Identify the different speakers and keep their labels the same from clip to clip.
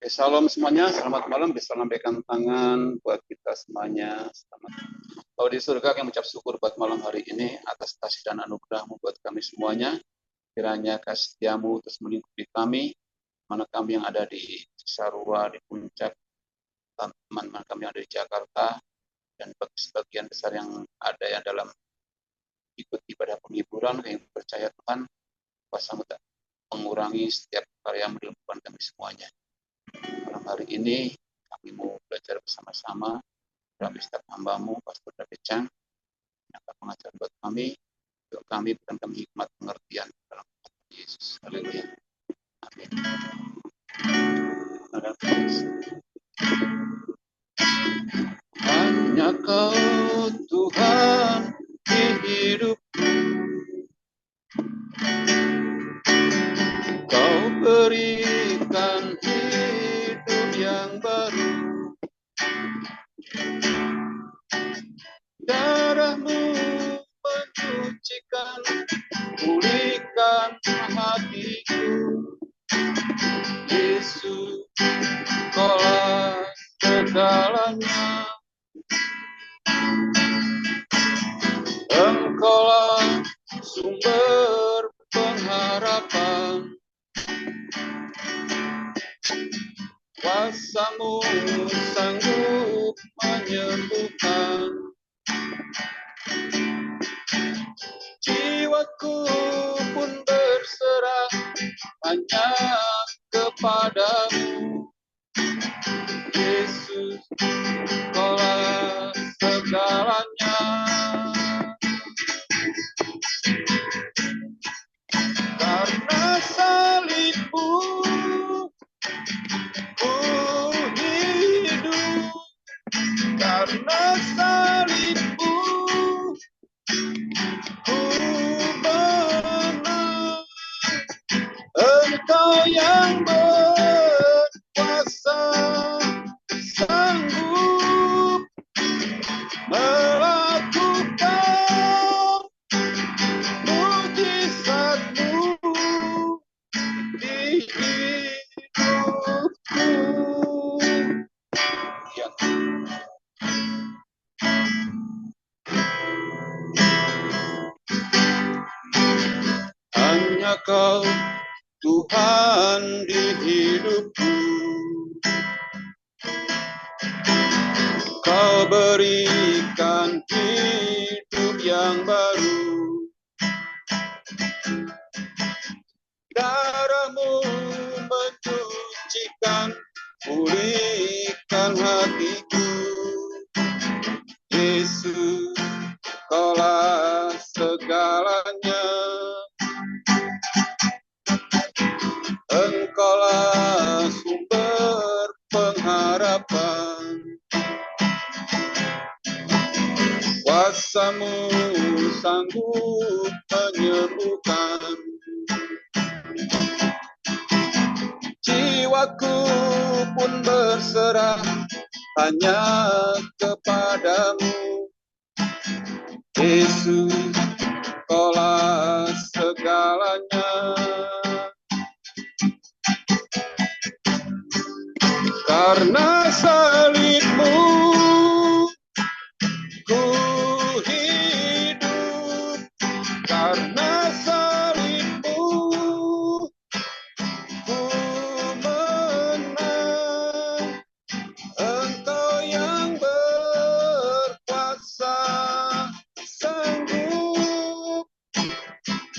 Speaker 1: Shalom semuanya, selamat malam. Bisa lambaikan tangan buat kita semuanya. Selamat. Kalau di surga kami mengucap syukur buat malam hari ini atas kasih dan anugerah-Mu buat kami semuanya. Kiranya kasih setiamu terus melingkupi kami, mana kami yang ada di Cisarua, di Puncak, teman-teman kami yang ada di Jakarta, dan bagi sebagian besar yang ada yang dalam ikut ibadah penghiburan, yang percaya Tuhan, kuasa mengurangi setiap karya yang dilakukan kami semuanya. Malam hari ini kami mau belajar bersama-sama dalam Ustaz hamba-Mu, Pastor David Chang, yang akan mengajar buat kami, untuk kami berikan kami hikmat pengertian dalam Yesus. Haleluya. Amin. Hanya Kau Tuhan di hidupku, Kau berikan hidup yang baru. Darah-Mu mensucikan, pulihkan hatiku. Yesus, Kaulah segalanya. Engkaulah sumber pengharapan. Kuasa-Mu sanggup menyembuhkan. Jiwaku pun berserah hanya kepadamu. Yesus, Kaulah segalanya. Karena salib-Mu ku hidup. Karena salib-Mu ku menang. Engkau yang berkuasa, sanggup melakukan mujizat-Mu di hidupku. Ya. Hanya Kau Tuhan di hidupku, Kau berikan hidup yang baru. Darah-Mu mensucikan, pulihkan hatiku. Yesus, Kaulah segalanya. Engkaulah sumber pengharapan. Kuasa-Mu sanggup menyembuhkan. Jiwaku pun berserah hanya kepadamu. Yesus, Kaulah segalanya. Karena salib-Mu ku hidup. Karena salib-Mu ku menang. Engkau yang berkuasa, sanggup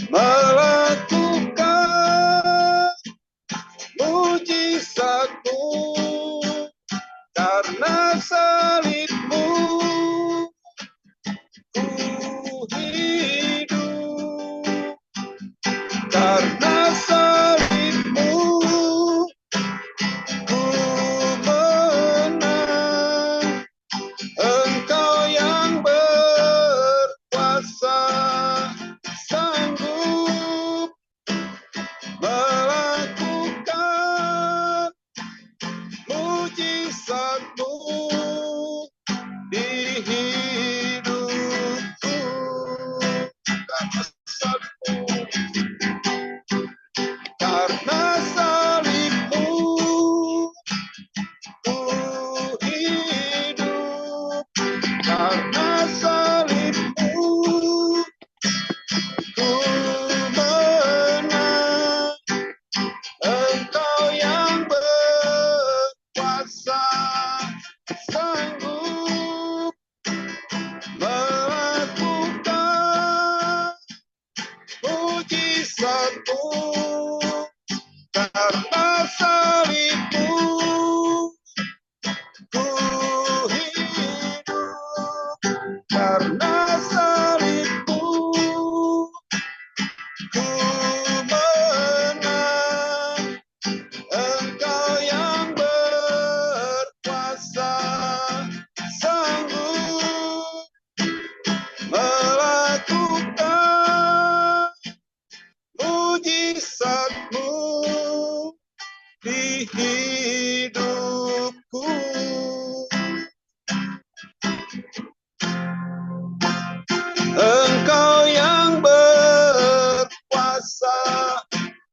Speaker 1: melakukan mujizat-Mu. Karena salib-Mu ku hidup. Karena salib-Mu ku menang. Engkau yang berkuasa, sanggup melakukan mujizat-Mu di hidupku. Karena salib-Mu mujizatmu, karena salibmu ku hidup, karena salibmu ku menang. Engkau yang berkuasa, sanggup melakukan mujizatmu di hidupku. Engkau yang berkuasa,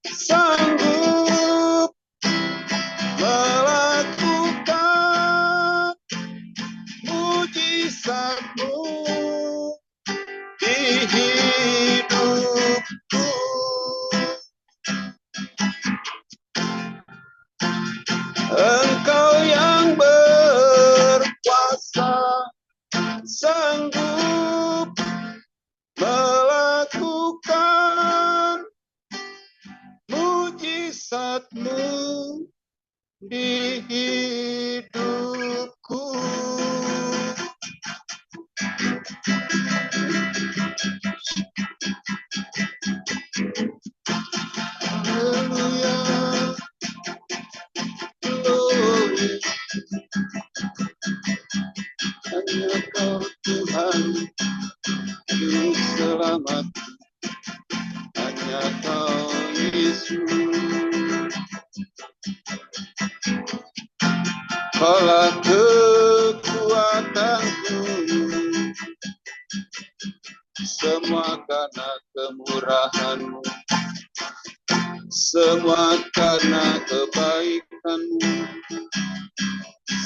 Speaker 1: sanggup melakukan mujizatmu di hidupku. Engkau yang berkuasa, sanggup melakukan mujizatmu di hidupku. Haleluya, glory. Hanya Kau Tuhan Juru Selamat, hanya Kau Yesus. Kaulah kekuatanku, semua karena kemurahan-Mu, semua karena kebaikan-Mu,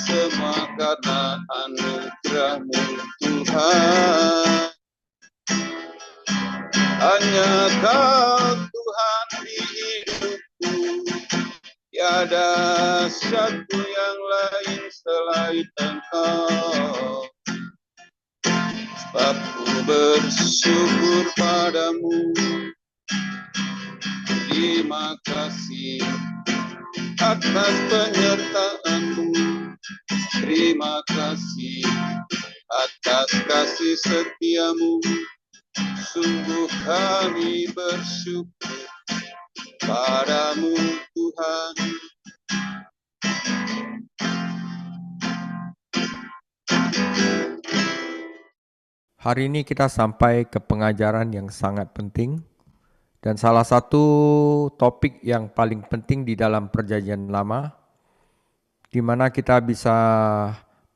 Speaker 1: semua karena anugerah-Mu Tuhan. Hanya Kau Tuhan di hidupku, tiada satu yang lain selain Engkau. Sebab ku bersyukur padamu, terima kasih atas penyertaan-Mu, terima kasih atas kasih setia-Mu. Sungguh kami bersyukur padamu Tuhan.
Speaker 2: Hari ini kita sampai ke pengajaran yang sangat penting, dan salah satu topik yang paling penting di dalam Perjanjian Lama, di mana kita bisa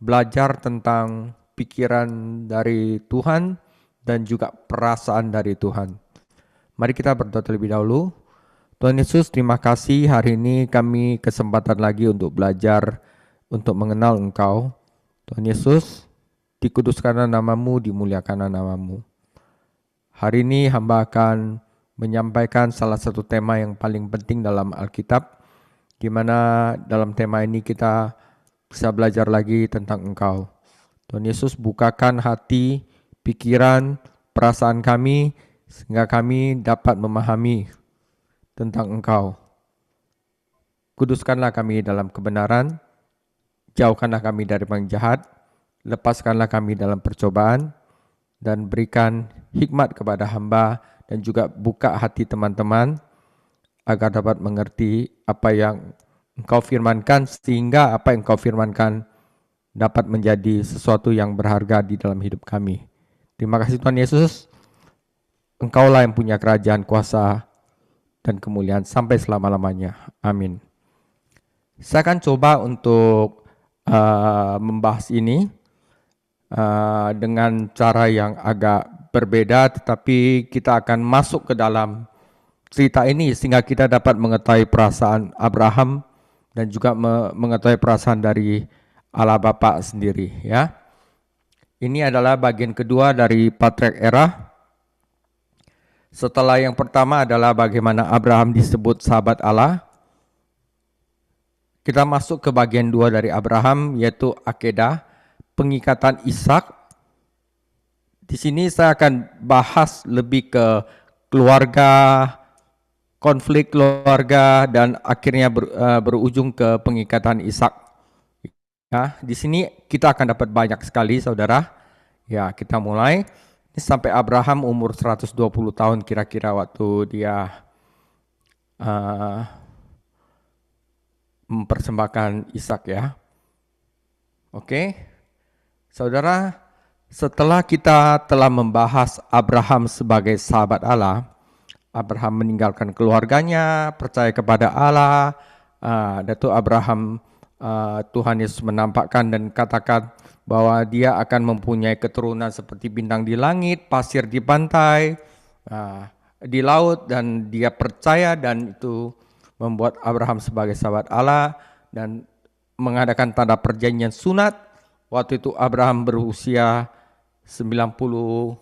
Speaker 2: belajar tentang pikiran dari Tuhan dan juga perasaan dari Tuhan. Mari kita berdoa terlebih dahulu. Tuhan Yesus, terima kasih hari ini kami kesempatan lagi untuk belajar, untuk mengenal Engkau. Tuhan Yesus, dikuduskanlah nama-Mu, dimuliakanlah nama-Mu. Hari ini hamba akan menyampaikan salah satu tema yang paling penting dalam Alkitab, di mana dalam tema ini kita bisa belajar lagi tentang Engkau. Tuhan Yesus, bukakan hati, pikiran, perasaan kami, sehingga kami dapat memahami tentang Engkau. Kuduskanlah kami dalam kebenaran, jauhkanlah kami dari yang jahat, lepaskanlah kami dalam percobaan, dan berikan hikmat kepada hamba, dan juga buka hati teman-teman, agar dapat mengerti apa yang Engkau firmankan, sehingga apa yang Engkau firmankan dapat menjadi sesuatu yang berharga di dalam hidup kami. Terima kasih Tuhan Yesus, Engkaulah yang punya kerajaan, kuasa, dan kemuliaan sampai selama-lamanya. Amin. Saya akan coba untuk membahas ini dengan cara yang agak berbeda, tetapi kita akan masuk ke dalam cerita ini sehingga kita dapat mengetahui perasaan Abraham dan juga mengetahui perasaan dari Allah Bapa sendiri, ya. Ini adalah bagian kedua dari Patriark Era. Setelah yang pertama adalah bagaimana Abraham disebut sahabat Allah. Kita masuk ke bagian dua dari Abraham, yaitu Akedah, pengikatan Ishak. Di sini saya akan bahas lebih ke keluarga, konflik keluarga, dan akhirnya berujung ke pengikatan Ishak. Ya, di sini kita akan dapat banyak sekali, saudara. Ya, kita mulai. Ini sampai Abraham umur 120 tahun kira-kira waktu dia mempersembahkan Ishak ya. Oke, saudara, setelah kita telah membahas Abraham sebagai sahabat Allah, Abraham meninggalkan keluarganya, percaya kepada Allah. Datuk Abraham, Tuhan Yesus menampakkan dan katakan bahwa dia akan mempunyai keturunan seperti bintang di langit, pasir di pantai, di laut, dan dia percaya, dan itu membuat Abraham sebagai sahabat Allah dan mengadakan tanda perjanjian sunat. Waktu itu Abraham berusia 90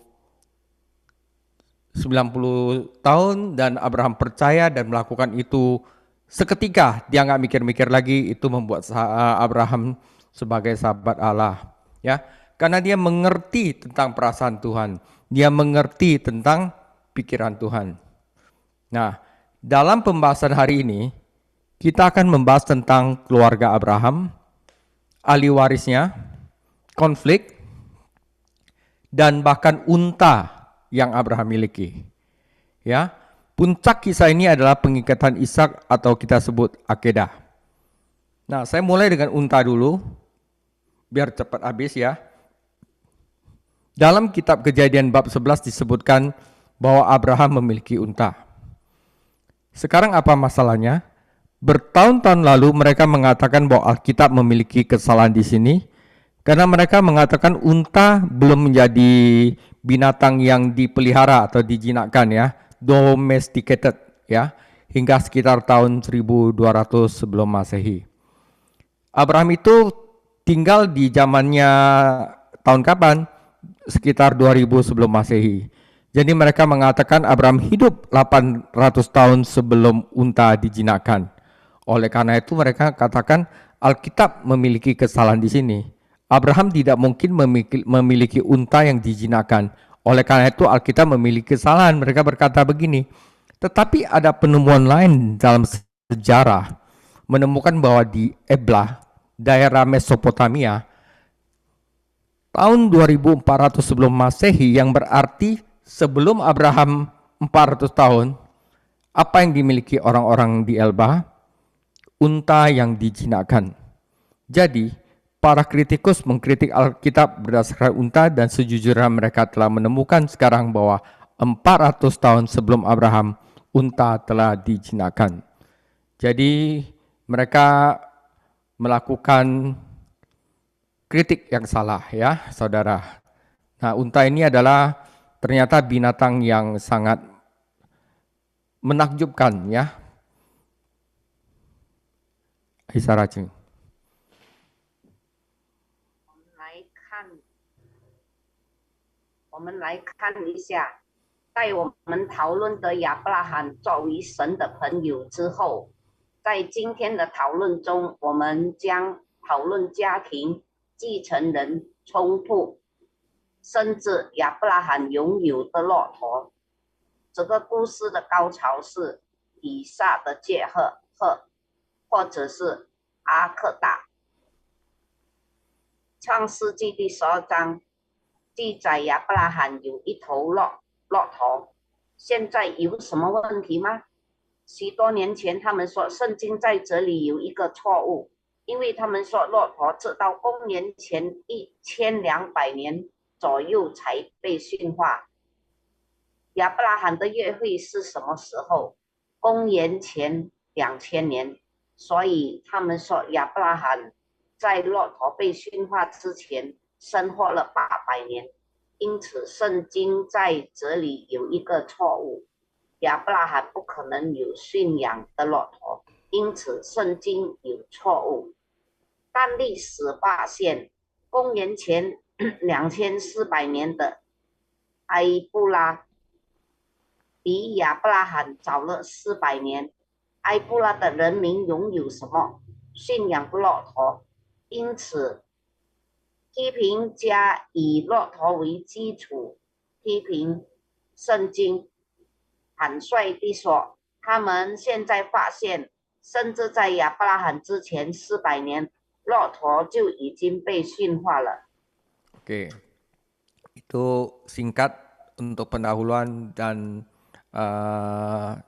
Speaker 2: tahun dan Abraham percaya dan melakukan itu seketika. Dia nggak mikir-mikir lagi, itu membuat Abraham sebagai sahabat Allah. Ya, karena dia mengerti tentang perasaan Tuhan. Dia mengerti tentang pikiran Tuhan. Nah, dalam pembahasan hari ini, kita akan membahas tentang keluarga Abraham, ahli warisnya, konflik, dan bahkan unta yang Abraham miliki. Ya, puncak kisah ini adalah pengikatan Ishak atau kita sebut akedah. Nah, saya mulai dengan unta dulu, biar cepat habis ya. Dalam kitab Kejadian bab 11 disebutkan bahwa Abraham memiliki unta. Sekarang apa masalahnya? Bertahun-tahun lalu mereka mengatakan bahwa Alkitab memiliki kesalahan di sini karena mereka mengatakan unta belum menjadi binatang yang dipelihara atau dijinakkan ya, domesticated ya, hingga sekitar tahun 1200 sebelum Masehi. Abraham itu tinggal di zamannya tahun kapan? Sekitar 2000 sebelum Masehi. Jadi mereka mengatakan Abraham hidup 800 tahun sebelum unta dijinakkan. Oleh karena itu mereka katakan Alkitab memiliki kesalahan di sini. Abraham tidak mungkin memiliki unta yang dijinakkan. Oleh karena itu Alkitab memiliki kesalahan. Mereka berkata begini, tetapi ada penemuan lain dalam sejarah menemukan bahwa di Eblah, daerah Mesopotamia, tahun 2400 sebelum Masehi, yang berarti sebelum Abraham 400 tahun, apa yang dimiliki orang-orang di Elba? Unta yang dijinakkan. Jadi, para kritikus mengkritik Alkitab berdasarkan unta dan sejujurnya mereka telah menemukan sekarang bahwa 400 tahun sebelum Abraham, unta telah dijinakkan. Jadi, mereka melakukan kritik yang salah ya, saudara. Nah, unta ini adalah ternyata binatang yang sangat menakjubkan ya. Aisyah Racing.
Speaker 3: 我们来看一下，在我们讨论的亚伯拉罕作为神的朋友之后，在今天的讨论中，我们将讨论家庭、继承人冲突，甚至亚伯拉罕拥有的骆驼。这个故事的高潮是以撒的结合，或者是阿克达。创世纪第12章记载亚伯拉罕有一头骆驼，现在有什么问题吗？许多年前他们说圣经在这里有一个错误，因为他们说骆驼直到公元前1200年左右才被驯化。亚伯拉罕的约会是什么时候？公元前2000年，所以他们说亚伯拉罕在骆驼被驯化之前生活了800年，因此圣经在这里有一个错误，亚伯拉罕不可能有驯养的骆驼，因此圣经有错误。但历史发现，公元前2400年的埃布拉比亚伯拉罕早了400年。埃布拉的人民拥有什么？驯养骆驼，因此批评家以骆驼为基础批评圣经。坦率地说，他们现在发现，甚至在亚伯拉罕之前400年，骆驼就已经被驯化了。
Speaker 2: Oke, itu singkat untuk pendahuluan dan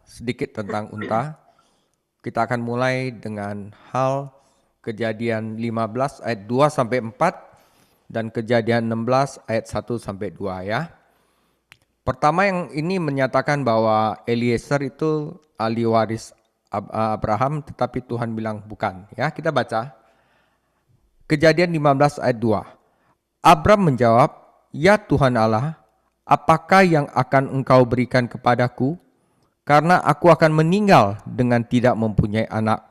Speaker 2: sedikit tentang unta. Kita akan mulai dengan hal Kejadian 15 ayat 2 sampai 4 dan Kejadian 16 ayat 1 sampai 2 ya. Pertama yang ini menyatakan bahwa Eliezer itu ahli waris Abraham, tetapi Tuhan bilang bukan. Ya, kita baca. Kejadian 15 ayat 2. Abram menjawab, "Ya Tuhan Allah, apakah yang akan Engkau berikan kepadaku? Karena aku akan meninggal dengan tidak mempunyai anak.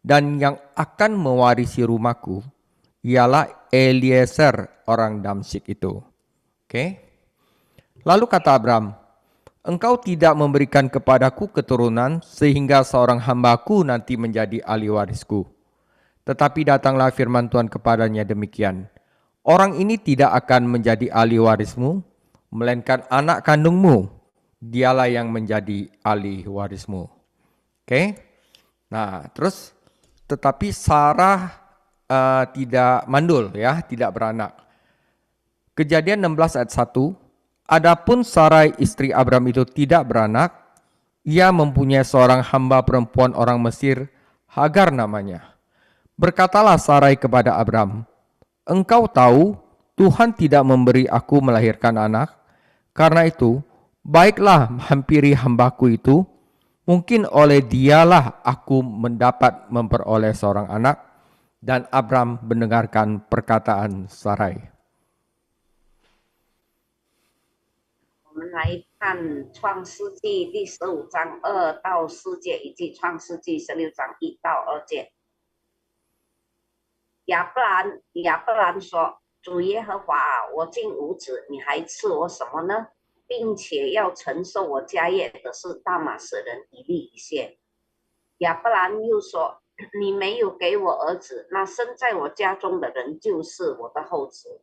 Speaker 2: Dan yang akan mewarisi rumahku ialah Eliezer orang Damsyik itu." Oke. Lalu kata Abram, "Engkau tidak memberikan kepadaku keturunan sehingga seorang hambaku nanti menjadi ahli warisku." Tetapi datanglah firman Tuhan kepadanya demikian, "Orang ini tidak akan menjadi ahli warismu, melainkan anak kandungmu, dialah yang menjadi ahli warismu." Oke. Nah, terus tetapi Sarah tidak mandul ya, tidak beranak. Kejadian 16 ayat 1. Adapun Sarai istri Abram itu tidak beranak, ia mempunyai seorang hamba perempuan orang Mesir, Hagar namanya. Berkatalah Sarai kepada Abram, "Engkau tahu Tuhan tidak memberi aku melahirkan anak, karena itu baiklah hampiri hambaku itu, mungkin oleh dialah aku mendapat memperoleh seorang anak." Dan Abram mendengarkan perkataan Sarai.
Speaker 3: 我们来看创世纪第15章2到4节，以及创世纪16章1到2节。亚伯兰说：“主耶和华啊，我竟无子，你还赐我什么呢？并且要承受我家业的是大马士人以利以谢。”亚伯兰又说：“你没有给我儿子，那生在我家中的人就是我的后子。”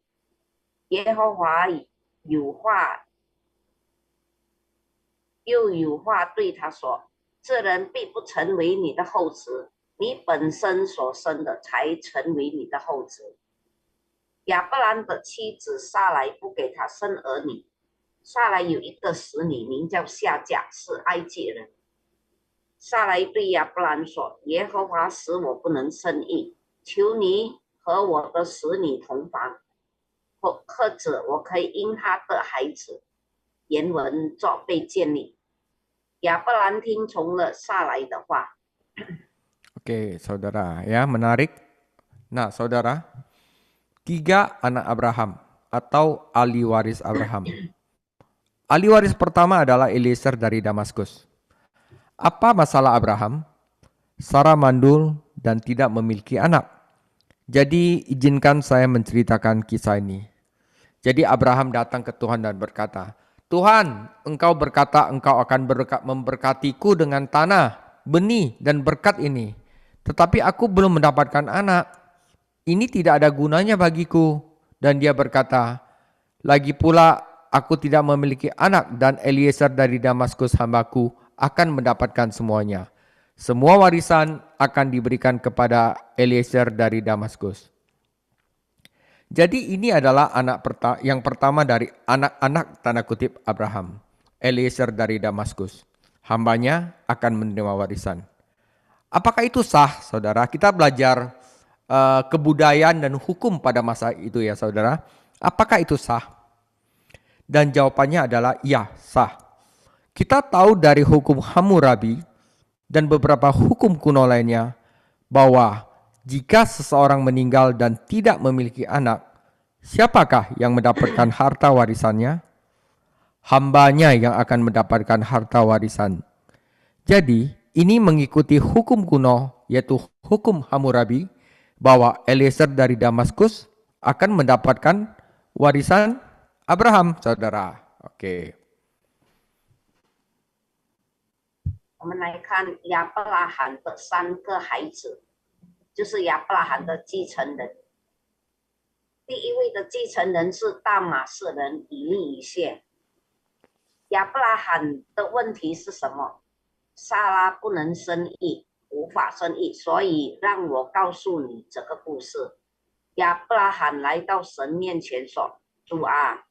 Speaker 3: 耶和华有话对他说：“这人必不成为你的后子，你本身所生的才成为你的后子。”亚伯兰的妻子撒来不给他生儿女。撒来有一个使女，名叫夏甲，是埃及人。撒来对亚伯兰说：“耶和华使我不能生育，求你和我的使女同房，或者我可以因他的孩子。”原文作被建立。亚伯兰听从了撒来的话。
Speaker 2: Oke, saudara, ya menarik. Nah, saudara, 3 anak Abraham atau ahli waris Abraham. Ahli waris pertama adalah Eliezer dari Damaskus. Apa masalah Abraham? Sarah mandul dan tidak memiliki anak. Jadi izinkan saya menceritakan kisah ini. Jadi Abraham datang ke Tuhan dan berkata, "Tuhan, Engkau berkata Engkau akan memberkatiku dengan tanah, benih, dan berkat ini. Tetapi aku belum mendapatkan anak. Ini tidak ada gunanya bagiku." Dan dia berkata, "Lagi pula aku tidak memiliki anak dan Eliezer dari Damaskus hambaku akan mendapatkan semuanya. Semua warisan akan diberikan kepada Eliezer dari Damaskus." Jadi ini adalah yang pertama dari anak-anak tanda kutip Abraham, Eliezer dari Damaskus. Hambanya akan menerima warisan. Apakah itu sah, saudara? Kita belajar kebudayaan dan hukum pada masa itu ya, saudara. Apakah itu sah? Dan jawabannya adalah iya, sah. Kita tahu dari hukum Hammurabi dan beberapa hukum kuno lainnya bahwa jika seseorang meninggal dan tidak memiliki anak, siapakah yang mendapatkan harta warisannya? Hambanya yang akan mendapatkan harta warisan. Jadi, ini mengikuti hukum kuno, yaitu hukum Hammurabi, bahwa Eliezer dari Damaskus akan mendapatkan warisan Abraham, saudara. Oke.
Speaker 3: 我们来看亚伯拉罕的3个孩子，就是亚伯拉罕的继承人。第一位的继承人是大马士人以利以谢。亚伯拉罕的问题是什么？撒拉不能生育，无法生育，所以让我告诉你这个故事。亚伯拉罕来到神面前说：“主啊，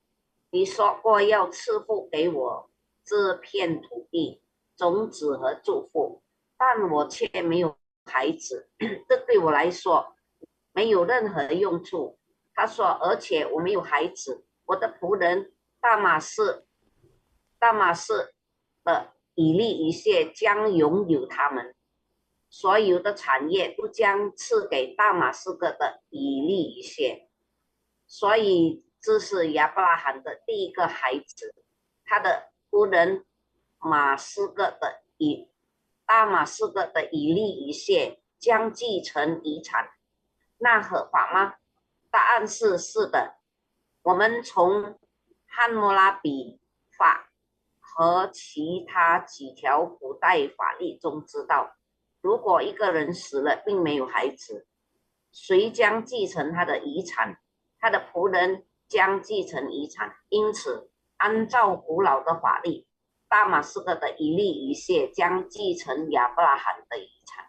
Speaker 3: 你说过要赐福给我这片土地，种子和祝福，但我却没有孩子，这对我来说没有任何用处。”他说：“而且我没有孩子，我的仆人大马士的以利以谢将拥有他们，所有的产业都将赐给大马士革的以利以谢。”所以这是亚伯拉罕的第一个孩子，他的仆人大马士革的以利以谢将继承遗产，那合法吗？答案是是的。我们从汉谟拉比法和其他几条古代法律中知道，如果一个人死了并没有孩子，谁将继承他的遗产？他的仆人将继承遗产。因此，按照古老的法律，大马士革的以利以谢将继承亚伯拉罕的遗产。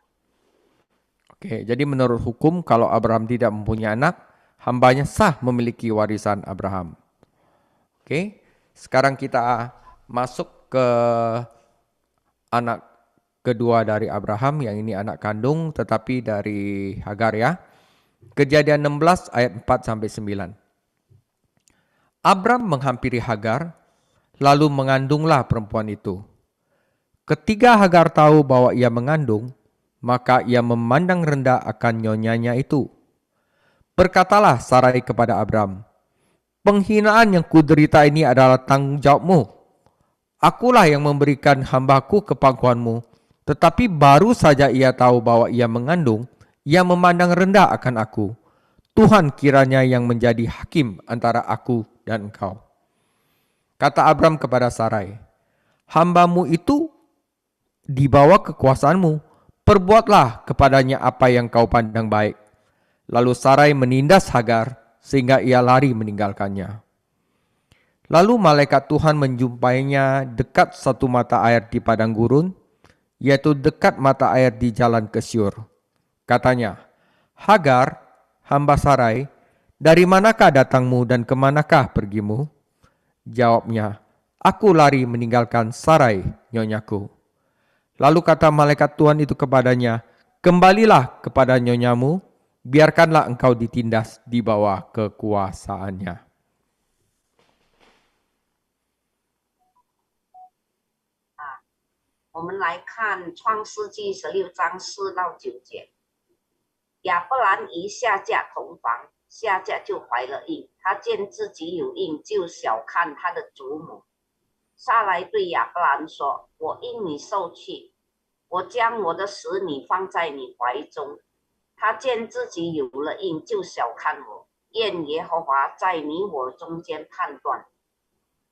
Speaker 2: Oke, jadi menurut hukum kalau Abraham tidak mempunyai anak, hambanya sah memiliki warisan Abraham. Oke, sekarang kita masuk ke anak kedua dari Abraham, yang ini anak kandung tetapi dari Hagar ya. Kejadian 16 ayat 4-9. Abram menghampiri Hagar, lalu mengandunglah perempuan itu. Ketika Hagar tahu bahwa ia mengandung, maka ia memandang rendah akan nyonyanya itu. Berkatalah Sarai kepada Abram, "Penghinaan yang kuderita ini adalah tanggung jawabmu. Akulah yang memberikan hambaku ke pangkuanmu, tetapi baru saja ia tahu bahwa ia mengandung, ia memandang rendah akan aku. Tuhan kiranya yang menjadi hakim antara aku dan engkau." Kata Abram kepada Sarai, "Hambamu itu di bawah kekuasaanmu. Perbuatlah kepadanya apa yang kau pandang baik." Lalu Sarai menindas Hagar sehingga ia lari meninggalkannya. Lalu malaikat Tuhan menjumpainya dekat satu mata air di padang gurun, yaitu dekat mata air di jalan ke Syur. Katanya, "Hagar, hamba Sarai, dari manakah datangmu dan kemanakah pergimu?" Jawabnya, "Aku lari meninggalkan Sarai, nyonyaku." Lalu kata malaikat Tuhan itu kepadanya, "Kembalilah kepada nyonyamu, biarkanlah engkau ditindas di bawah kekuasaannya."
Speaker 3: 我们来看创世纪16章4到9节。亚伯兰一下嫁同房，下嫁就怀了孕。他见自己有孕，就小看他的祖母。撒来对亚伯兰说：“我因你受气，我将我的使女放在你怀中。”他见自己有了孕，就小看我。愿耶和华在你我中间判断。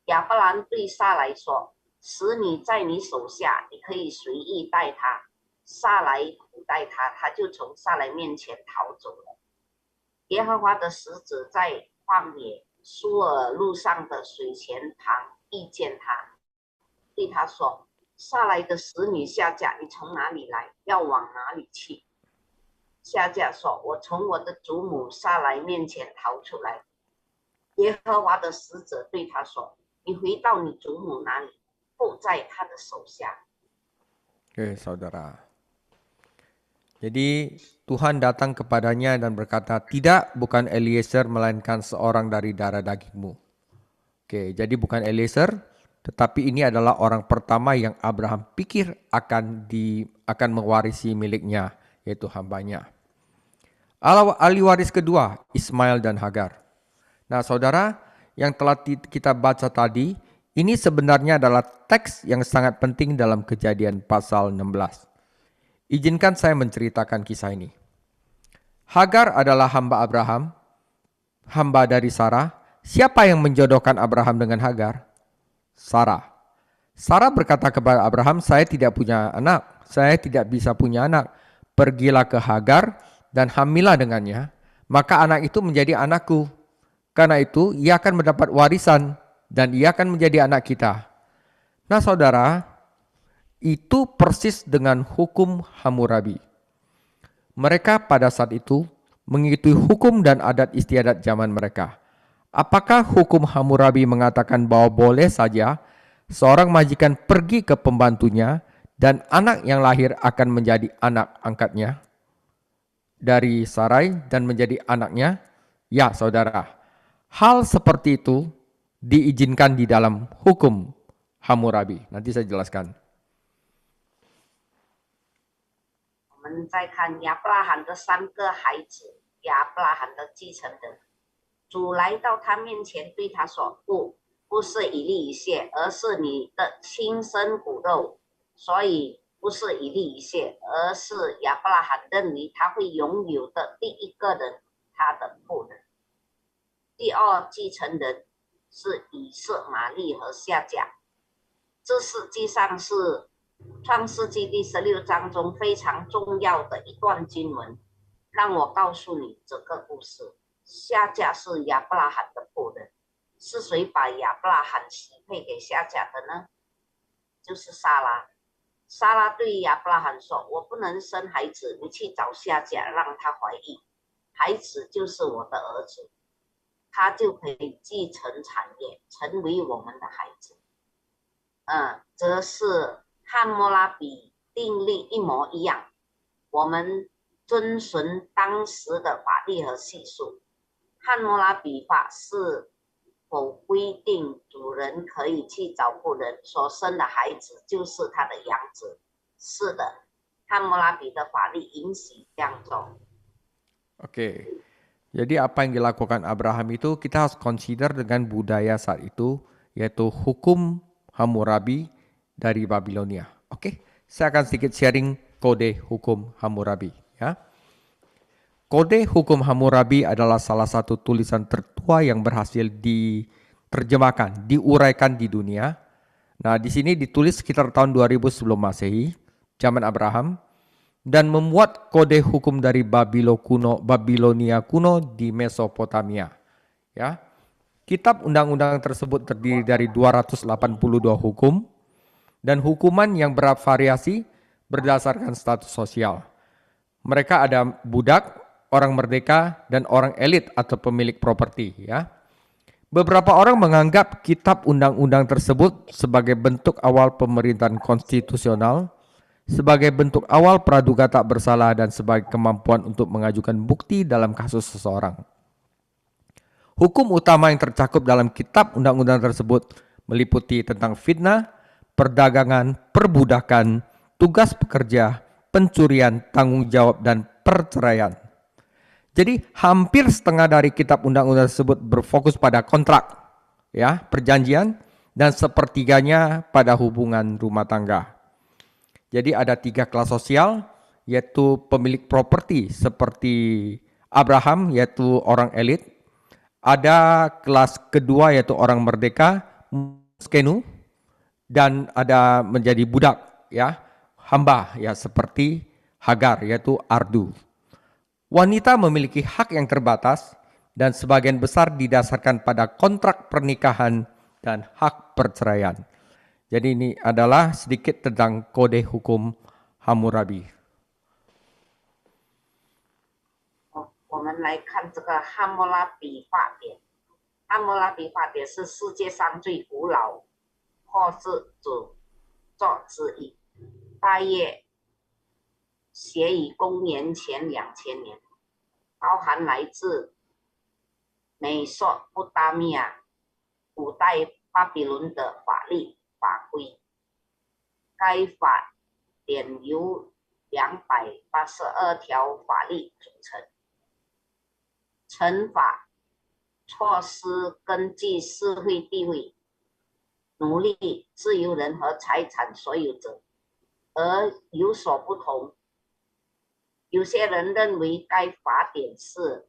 Speaker 3: 亚伯兰对撒来说：“使女在你手下，你可以随意待她。”撒来不待他，他就从撒来面前逃走了。耶和华的使者在旷野苏尔路上的水泉旁遇见他，对他说：“撒来的使女下嫁，你从哪里来？要往哪里去？”下嫁说：“我从我的祖母撒来面前逃出来。”耶和华的使者对他说：“你回到你祖母那里，不在他的手下。”
Speaker 2: Oke, saudara. Jadi Tuhan datang kepadanya dan berkata, "Tidak, bukan Eliezer, melainkan seorang dari darah dagingmu." Oke, jadi bukan Eliezer, tetapi ini adalah orang pertama yang Abraham pikir akan mewarisi miliknya, yaitu hambanya. Ahli waris kedua, Ismail dan Hagar. Nah, saudara, yang telah kita baca tadi, ini sebenarnya adalah teks yang sangat penting dalam Kejadian pasal 16. Izinkan saya menceritakan kisah ini. Hagar adalah hamba Abraham, hamba dari Sarah. Siapa yang menjodohkan Abraham dengan Hagar? Sarah. Sarah berkata kepada Abraham, "Saya tidak punya anak, saya tidak bisa punya anak. Pergilah ke Hagar dan hamillah dengannya, maka anak itu menjadi anakku. Karena itu ia akan mendapat warisan dan ia akan menjadi anak kita." Nah saudara, itu persis dengan hukum Hammurabi. Mereka pada saat itu mengikuti hukum dan adat istiadat zaman mereka. Apakah hukum Hammurabi mengatakan bahwa boleh saja seorang majikan pergi ke pembantunya dan anak yang lahir akan menjadi anak angkatnya dari Sarai dan menjadi anaknya? Ya saudara, hal seperti itu diizinkan di dalam hukum Hammurabi. Nanti saya jelaskan.
Speaker 3: 我们再看亚伯拉罕的3个孩子，亚伯拉罕的继承人。主来到他面前，对他说：“不是以利以谢，而是你的亲生骨肉。所以不是以利以谢，而是亚伯拉罕认为他会拥有的第一个人，他的妇人。第二继承人是以色玛利和夏甲。这实际上是创世纪第16章中非常重要的一段经文。让我告诉你这个故事。夏甲是亚伯拉罕的妇人，是谁把亚伯拉罕许配给夏甲的呢？就是撒拉。撒拉对亚伯拉罕说：“我不能生孩子，你去找夏甲，让他怀孕，孩子就是我的儿子，他就可以继承产业，成为我们的孩子。”则是汉谟拉比定律一模一样。我们遵循当时的法律和习俗。汉谟拉比法是否规定主人可以去找妇人所生的孩子就是他的养子？是的，汉谟拉比的法律允许这样做。
Speaker 2: Oke, jadi apa yang dilakukan Abraham itu kita harus consider dengan budaya saat itu, yaitu hukum Hammurabi dari Babilonia. Oke, saya akan sedikit sharing kode hukum Hammurabi. Ya. Kode hukum Hammurabi adalah salah satu tulisan tertua yang berhasil diterjemahkan, diuraikan di dunia. Nah, di sini ditulis sekitar tahun 2000 sebelum Masehi, zaman Abraham, dan memuat kode hukum dari Babilonia kuno di Mesopotamia. Ya. Kitab undang-undang tersebut terdiri dari 282 hukum dan hukuman yang bervariasi berdasarkan status sosial. Mereka ada budak, orang merdeka, dan orang elit atau pemilik properti. Ya. Beberapa orang menganggap kitab undang-undang tersebut sebagai bentuk awal pemerintahan konstitusional, sebagai bentuk awal praduga tak bersalah, dan sebagai kemampuan untuk mengajukan bukti dalam kasus seseorang. Hukum utama yang tercakup dalam kitab undang-undang tersebut meliputi tentang fitnah, perdagangan, perbudakan, tugas pekerja, pencurian, tanggung jawab, dan perceraian. Jadi hampir setengah dari kitab undang-undang tersebut berfokus pada kontrak, ya, perjanjian, dan sepertiganya pada hubungan rumah tangga. Jadi ada 3 kelas sosial, yaitu pemilik properti seperti Abraham, yaitu orang elit. Ada kelas kedua yaitu orang merdeka, skenu, dan ada menjadi budak, ya, hamba, ya, seperti Hagar, yaitu Ardu. Wanita memiliki hak yang terbatas dan sebagian besar didasarkan pada kontrak pernikahan dan hak perceraian. Jadi ini adalah sedikit tentang kode hukum Hammurabi.
Speaker 3: 我们来看这个汉谟拉比法典。汉谟拉比法典是世界上最古老或是著作之一，大约写于公元前2000年，包含来自美索不达米亚、古代巴比伦的法律法规。该法典由282条法律组成。惩罚措施根据社会地位、奴隶、自由人和财产所有者而有所不同。有些人认为该法典是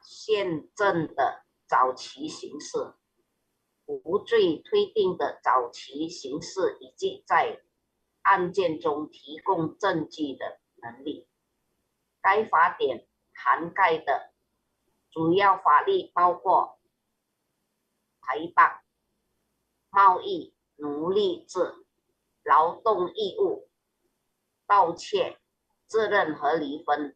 Speaker 3: 宪政的早期形式，无罪推定的早期形式，以及在案件中提供证据的能力。该法典涵盖的主要法律包括赔谤、贸易、奴隶制、劳动义务、盗窃、自认和离婚。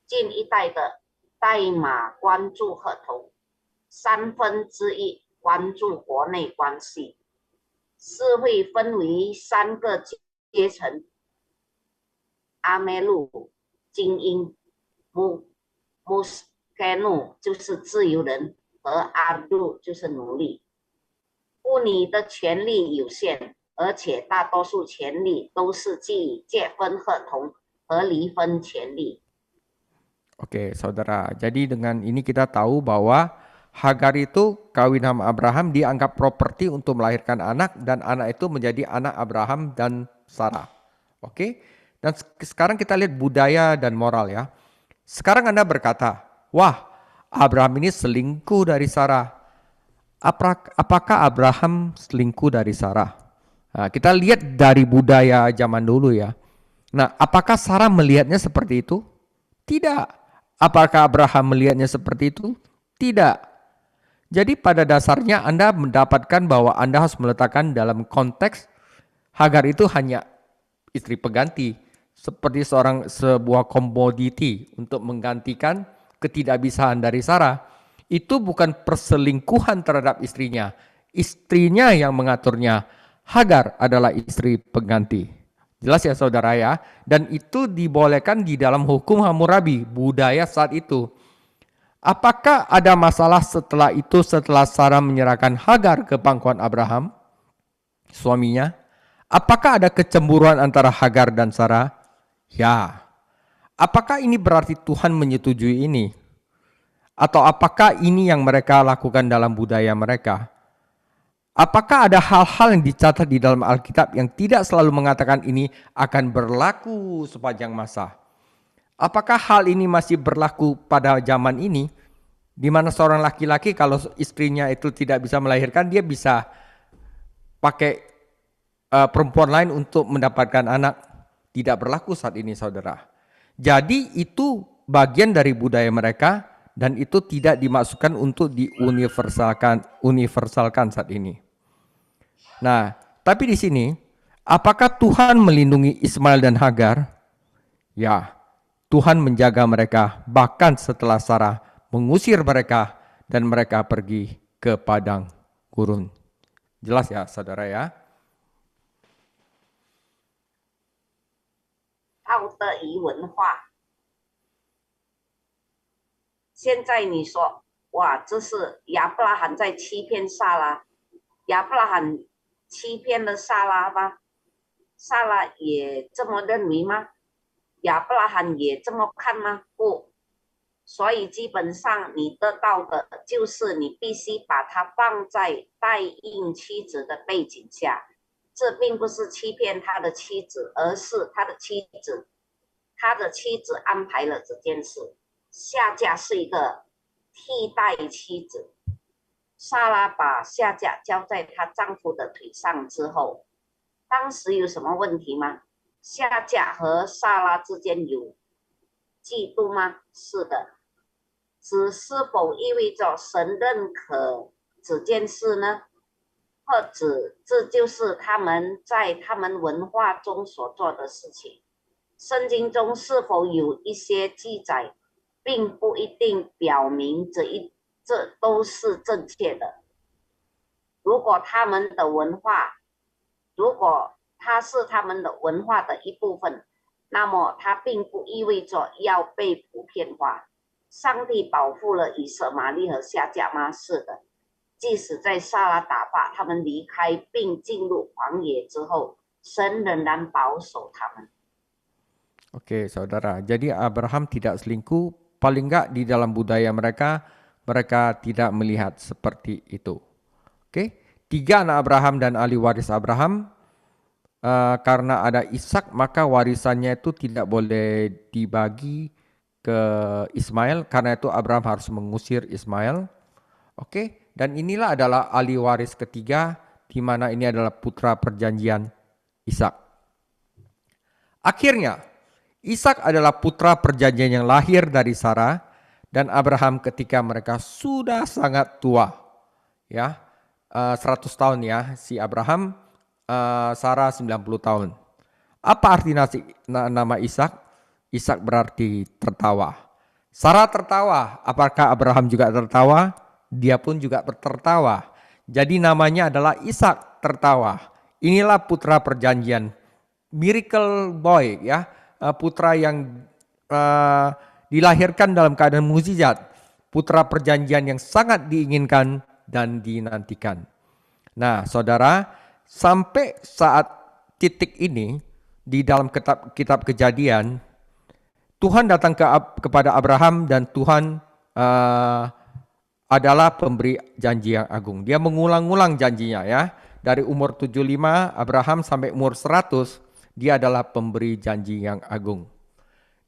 Speaker 3: 近一代的代码关注合同，1/3关注国内关系。社会分为3个阶层：阿梅路精英、穆斯盖努就是自由人，和阿杜就是奴隶。妇女的权利有限，而且大多数权利都是基于结婚合同和离婚权利。
Speaker 2: Oke, saudara. Jadi dengan ini kita tahu bahwa Hagar itu kawin sama Abraham dianggap properti untuk melahirkan anak, dan anak itu menjadi anak Abraham dan Sarah. Oke. Dan sekarang kita lihat budaya dan moral ya. Sekarang Anda berkata, wah, Abraham ini selingkuh dari Sarah. Apakah Abraham selingkuh dari Sarah? Nah, kita lihat dari budaya zaman dulu ya. Nah, apakah Sarah melihatnya seperti itu? Tidak. Apakah Abraham melihatnya seperti itu? Tidak. Jadi pada dasarnya Anda mendapatkan bahwa Anda harus meletakkan dalam konteks Hagar itu hanya istri pengganti, seperti sebuah komoditi untuk menggantikan ketidakbisaan dari Sarah. Itu bukan perselingkuhan terhadap istrinya. Istrinya yang mengaturnya. Hagar adalah istri pengganti. Jelas ya saudara ya. Dan itu dibolehkan di dalam hukum Hammurabi, budaya saat itu. Apakah ada masalah setelah itu, setelah Sarah menyerahkan Hagar ke pangkuan Abraham, suaminya? Apakah ada kecemburuan antara Hagar dan Sarah? Ya. Apakah ini berarti Tuhan menyetujui ini? Atau apakah ini yang mereka lakukan dalam budaya mereka? Apakah ada hal-hal yang dicatat di dalam Alkitab yang tidak selalu mengatakan ini akan berlaku sepanjang masa? Apakah hal ini masih berlaku pada zaman ini, di mana seorang laki-laki kalau istrinya itu tidak bisa melahirkan, dia bisa pakai perempuan lain untuk mendapatkan anak? Tidak berlaku saat ini, saudara. Jadi itu bagian dari budaya mereka, dan itu tidak dimasukkan untuk diuniversalkan saat ini. Nah, tapi di sini, apakah Tuhan melindungi Ismail dan Hagar? Ya, Tuhan menjaga mereka bahkan setelah Sarah mengusir mereka dan mereka pergi ke padang gurun. Jelas ya, saudara ya?
Speaker 3: 奥德夷文化。现在你说，哇，这是亚伯拉罕在欺骗撒拉，亚伯拉罕欺骗了撒拉吗？撒拉也这么认为吗？亚伯拉罕也这么看吗？不，所以基本上你得到的就是你必须把它放在代孕妻子的背景下。这并不是欺骗他的妻子，而是他的妻子安排了这件事。夏甲是一个替代妻子，撒拉把夏甲交在她丈夫的腿上之后，当时有什么问题吗？夏甲和撒拉之间有嫉妒吗？是的。只是否意味着神认可这件事呢？或者这就是他们在他们文化中所做的事情？圣经中是否有一些记载，并不一定表明这都是正确的。如果它是他们的文化的一部分，那么它并不意味着要被普遍化。上帝保护了以色玛利和夏甲吗？是的。即使在撒拉打发他们离开并进入旷野之后，神仍然保守他们。
Speaker 2: Oke, saudara. Jadi Abraham tidak selingkuh, paling enggak di dalam budaya mereka tidak melihat seperti itu. Oke, 3 anak Abraham dan ahli waris Abraham, karena ada Ishak maka warisannya itu tidak boleh dibagi ke Ismail, karena itu Abraham harus mengusir Ismail. Oke. Dan inilah adalah ahli waris ketiga, di mana ini adalah putra perjanjian Ishak. Akhirnya, Ishak adalah putra perjanjian yang lahir dari Sarah dan Abraham ketika mereka sudah sangat tua. Ya, 100 tahun ya si Abraham Sarah 90 tahun. Apa arti nama Ishak? Ishak berarti tertawa. Sarah tertawa. Apakah Abraham juga tertawa? Dia pun juga tertawa. Jadi namanya adalah Ishak tertawa. Inilah putra perjanjian, miracle boy ya, putra yang dilahirkan dalam keadaan mukjizat, putra perjanjian yang sangat diinginkan dan dinantikan. Nah, saudara, sampai saat titik ini di dalam kitab Kejadian, Tuhan datang kepada Abraham dan Tuhan adalah pemberi janji yang agung. Dia mengulang-ulang janjinya ya. Dari umur 75 Abraham sampai umur 100, dia adalah pemberi janji yang agung.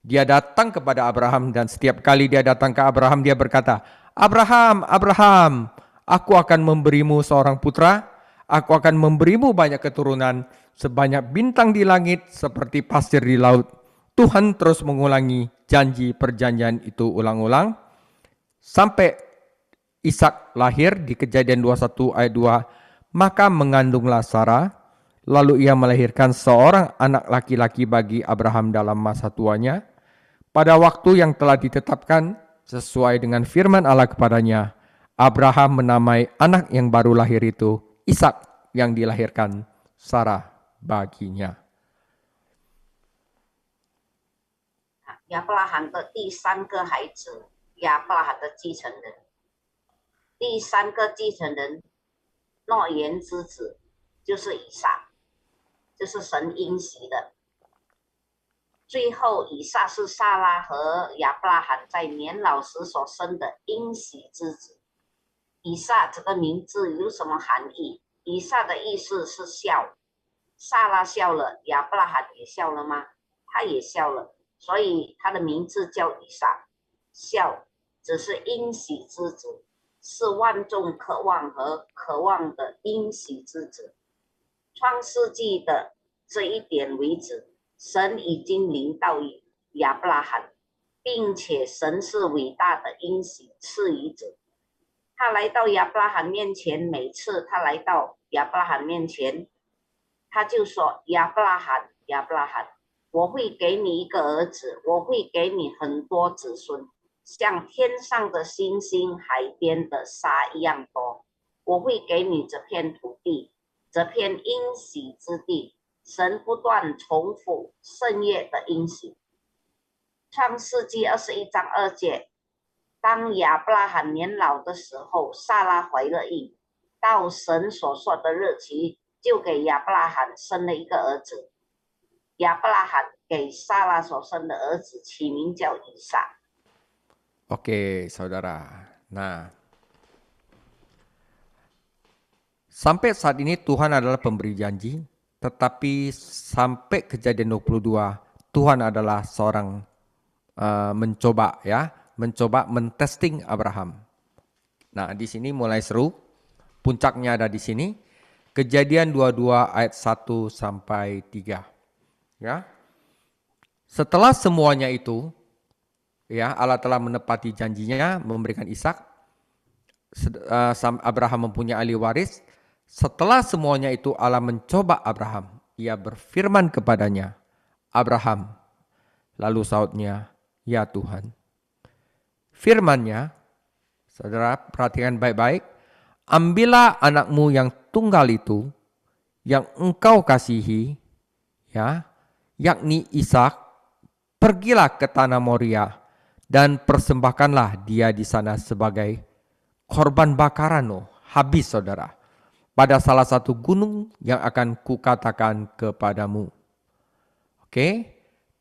Speaker 2: Dia datang kepada Abraham dan setiap kali dia datang ke Abraham dia berkata, Abraham, Abraham, aku akan memberimu seorang putra, aku akan memberimu banyak keturunan, sebanyak bintang di langit seperti pasir di laut. Tuhan terus mengulangi janji perjanjian itu ulang-ulang sampai Ishak lahir di Kejadian 21 ayat 2. Maka mengandunglah Sarah, lalu ia melahirkan seorang anak laki-laki bagi Abraham dalam masa tuanya. Pada waktu yang telah ditetapkan sesuai dengan firman Allah kepadanya, Abraham menamai anak yang baru lahir itu Ishak yang dilahirkan Sarah baginya.
Speaker 3: 亚伯拉罕的第三个孩子，亚伯拉罕的继承人，第三个继承人，诺言之子，就是以撒，这是神应许的。最后，以撒是撒拉和亚伯拉罕在年老时所生的应许之子。以撒这个名字有什么含义？以撒的意思是笑，撒拉笑了，亚伯拉罕也笑了吗？他也笑了。所以他的名字叫以撒，笑只是应许之子，是万众渴望和渴望的应许之子。创世纪的这一点为止，神已经临到亚伯拉罕，并且神是伟大的应许赐予者。他来到亚伯拉罕面前，每次他来到亚伯拉罕面前，他就说：“亚伯拉罕，亚伯拉罕。”我会给你一个儿子，我会给你很多子孙，像天上的星星、海边的沙一样多。我会给你这片土地，这片应许之地。神不断重复圣约的应许。创世纪21章2节，当亚伯拉罕年老的时候，撒拉怀了孕，到神所说的日期，就给亚伯拉罕生了一个儿子。亚伯拉罕给撒拉所生的儿子起名叫以撒。
Speaker 2: Oke, saudara. Nah, sampai saat ini Tuhan adalah pemberi janji, tetapi sampai Kejadian 22, Tuhan adalah seorang mencoba mentesting Abraham. Nah, di sini mulai seru. Puncaknya ada di sini. Kejadian 22 ayat 1 sampai 3. Ya. Setelah semuanya itu, ya, Allah telah menepati janjinya memberikan Ishak. Abraham mempunyai ahli waris. Setelah semuanya itu Allah mencoba Abraham. Ia berfirman kepadanya, Abraham. Lalu sautnya, ya Tuhan. Firman-Nya, saudara perhatikan baik-baik. Ambillah anakmu yang tunggal itu, yang engkau kasihi, ya, yakni Ishak, pergilah ke tanah Moria dan persembahkanlah dia di sana sebagai korban bakaran. Habis saudara, pada salah satu gunung yang akan kukatakan kepadamu. Oke,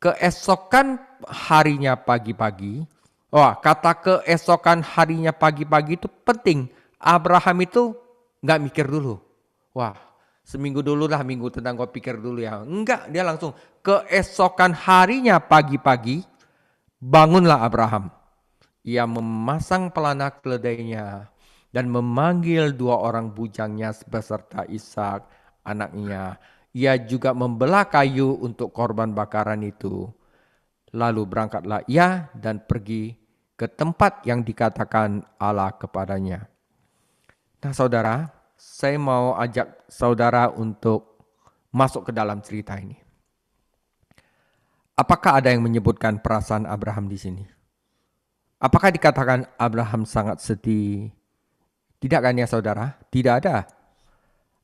Speaker 2: keesokan harinya pagi-pagi. Kata keesokan harinya pagi-pagi itu penting. Abraham itu nggak mikir dulu. Seminggu dulu lah, minggu tentang kau pikir dulu ya. Enggak, dia langsung keesokan harinya pagi-pagi bangunlah Abraham. Ia memasang pelana keledainya dan memanggil 2 orang bujangnya beserta Ishak anaknya. Ia juga membelah kayu untuk korban bakaran itu. Lalu berangkatlah ia dan pergi ke tempat yang dikatakan Allah kepadanya. Nah saudara, saya mau ajak saudara untuk masuk ke dalam cerita ini. Apakah ada yang menyebutkan perasaan Abraham di sini? Apakah dikatakan Abraham sangat sedih? Tidak kan ya saudara? Tidak ada.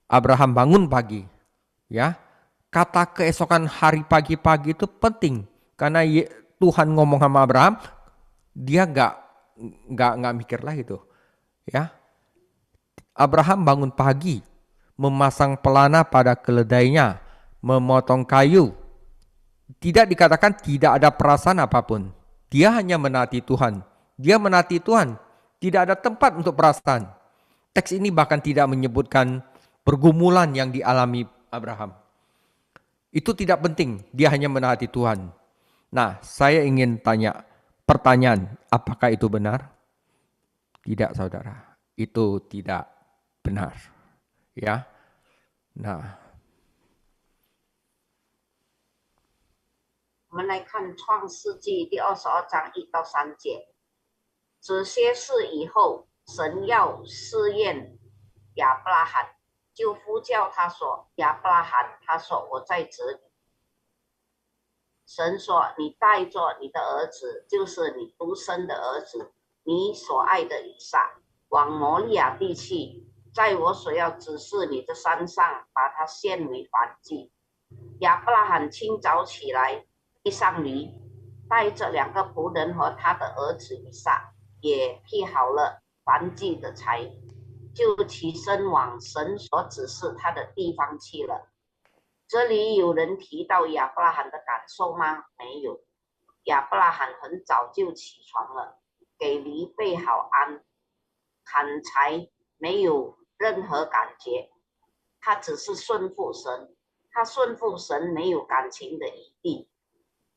Speaker 2: Abraham bangun pagi, ya. Kata keesokan hari pagi-pagi itu penting karena Tuhan ngomong sama Abraham, dia nggak mikir lagi tuh, ya. Abraham bangun pagi, memasang pelana pada keledainya, memotong kayu. Tidak dikatakan tidak ada perasaan apapun. Dia hanya menaati Tuhan. Dia menaati Tuhan. Tidak ada tempat untuk perasaan. Teks ini bahkan tidak menyebutkan pergumulan yang dialami Abraham. Itu tidak penting. Dia hanya menaati Tuhan. Nah, saya ingin tanya pertanyaan, apakah itu benar? Tidak, saudara. Itu tidak benar. Ya. Nah,
Speaker 3: 我们来看创世纪第22章1到3节。这些事以后，神要试验亚伯拉罕，就呼叫他说：“亚伯拉罕。”他说：“我在这里。”神说：“你带着你的儿子，就是你独生的儿子，你所爱的以撒，往摩利亚地去，在我所要指示你的山上，把他献为燔祭。”亚伯拉罕清早起来，背上驴，带着2个仆人和他的儿子以撒，也劈好了燔祭的柴，就起身往神所指示他的地方去了。这里有人提到亚伯拉罕的感受吗？没有。亚伯拉罕很早就起床了，给驴备好鞍，砍柴，没有任何感觉，他只是顺服神，他顺服神没有感情的余地。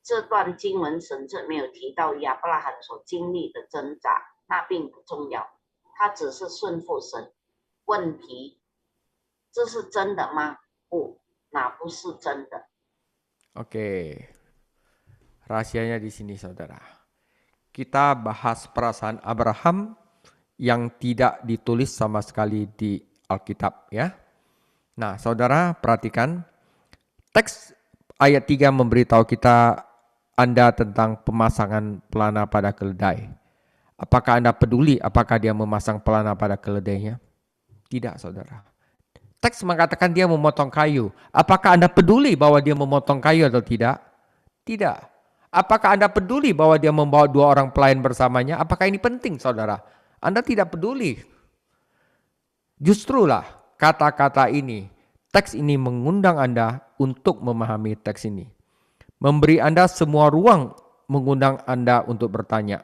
Speaker 3: 这段经文甚至没有提到亚伯拉罕所经历的挣扎，那并不重要，他只是顺服神。问题，这是真的吗？不，那不是真的。
Speaker 2: Oke. Rahasianya di sini, saudara. Kita bahas perasaan Abraham yang tidak ditulis sama sekali di Alkitab, ya. Nah, saudara perhatikan teks ayat 3 memberitahu kita Anda tentang pemasangan pelana pada keledai. Apakah Anda peduli apakah dia memasang pelana pada keledainya? Tidak, saudara. Teks mengatakan dia memotong kayu. Apakah Anda peduli bahwa dia memotong kayu atau tidak? Tidak. Apakah Anda peduli bahwa dia membawa 2 orang pelayan bersamanya? Apakah ini penting, saudara? Anda tidak peduli. Justrulah kata-kata ini, teks ini mengundang Anda untuk memahami teks ini. Memberi Anda semua ruang, mengundang Anda untuk bertanya,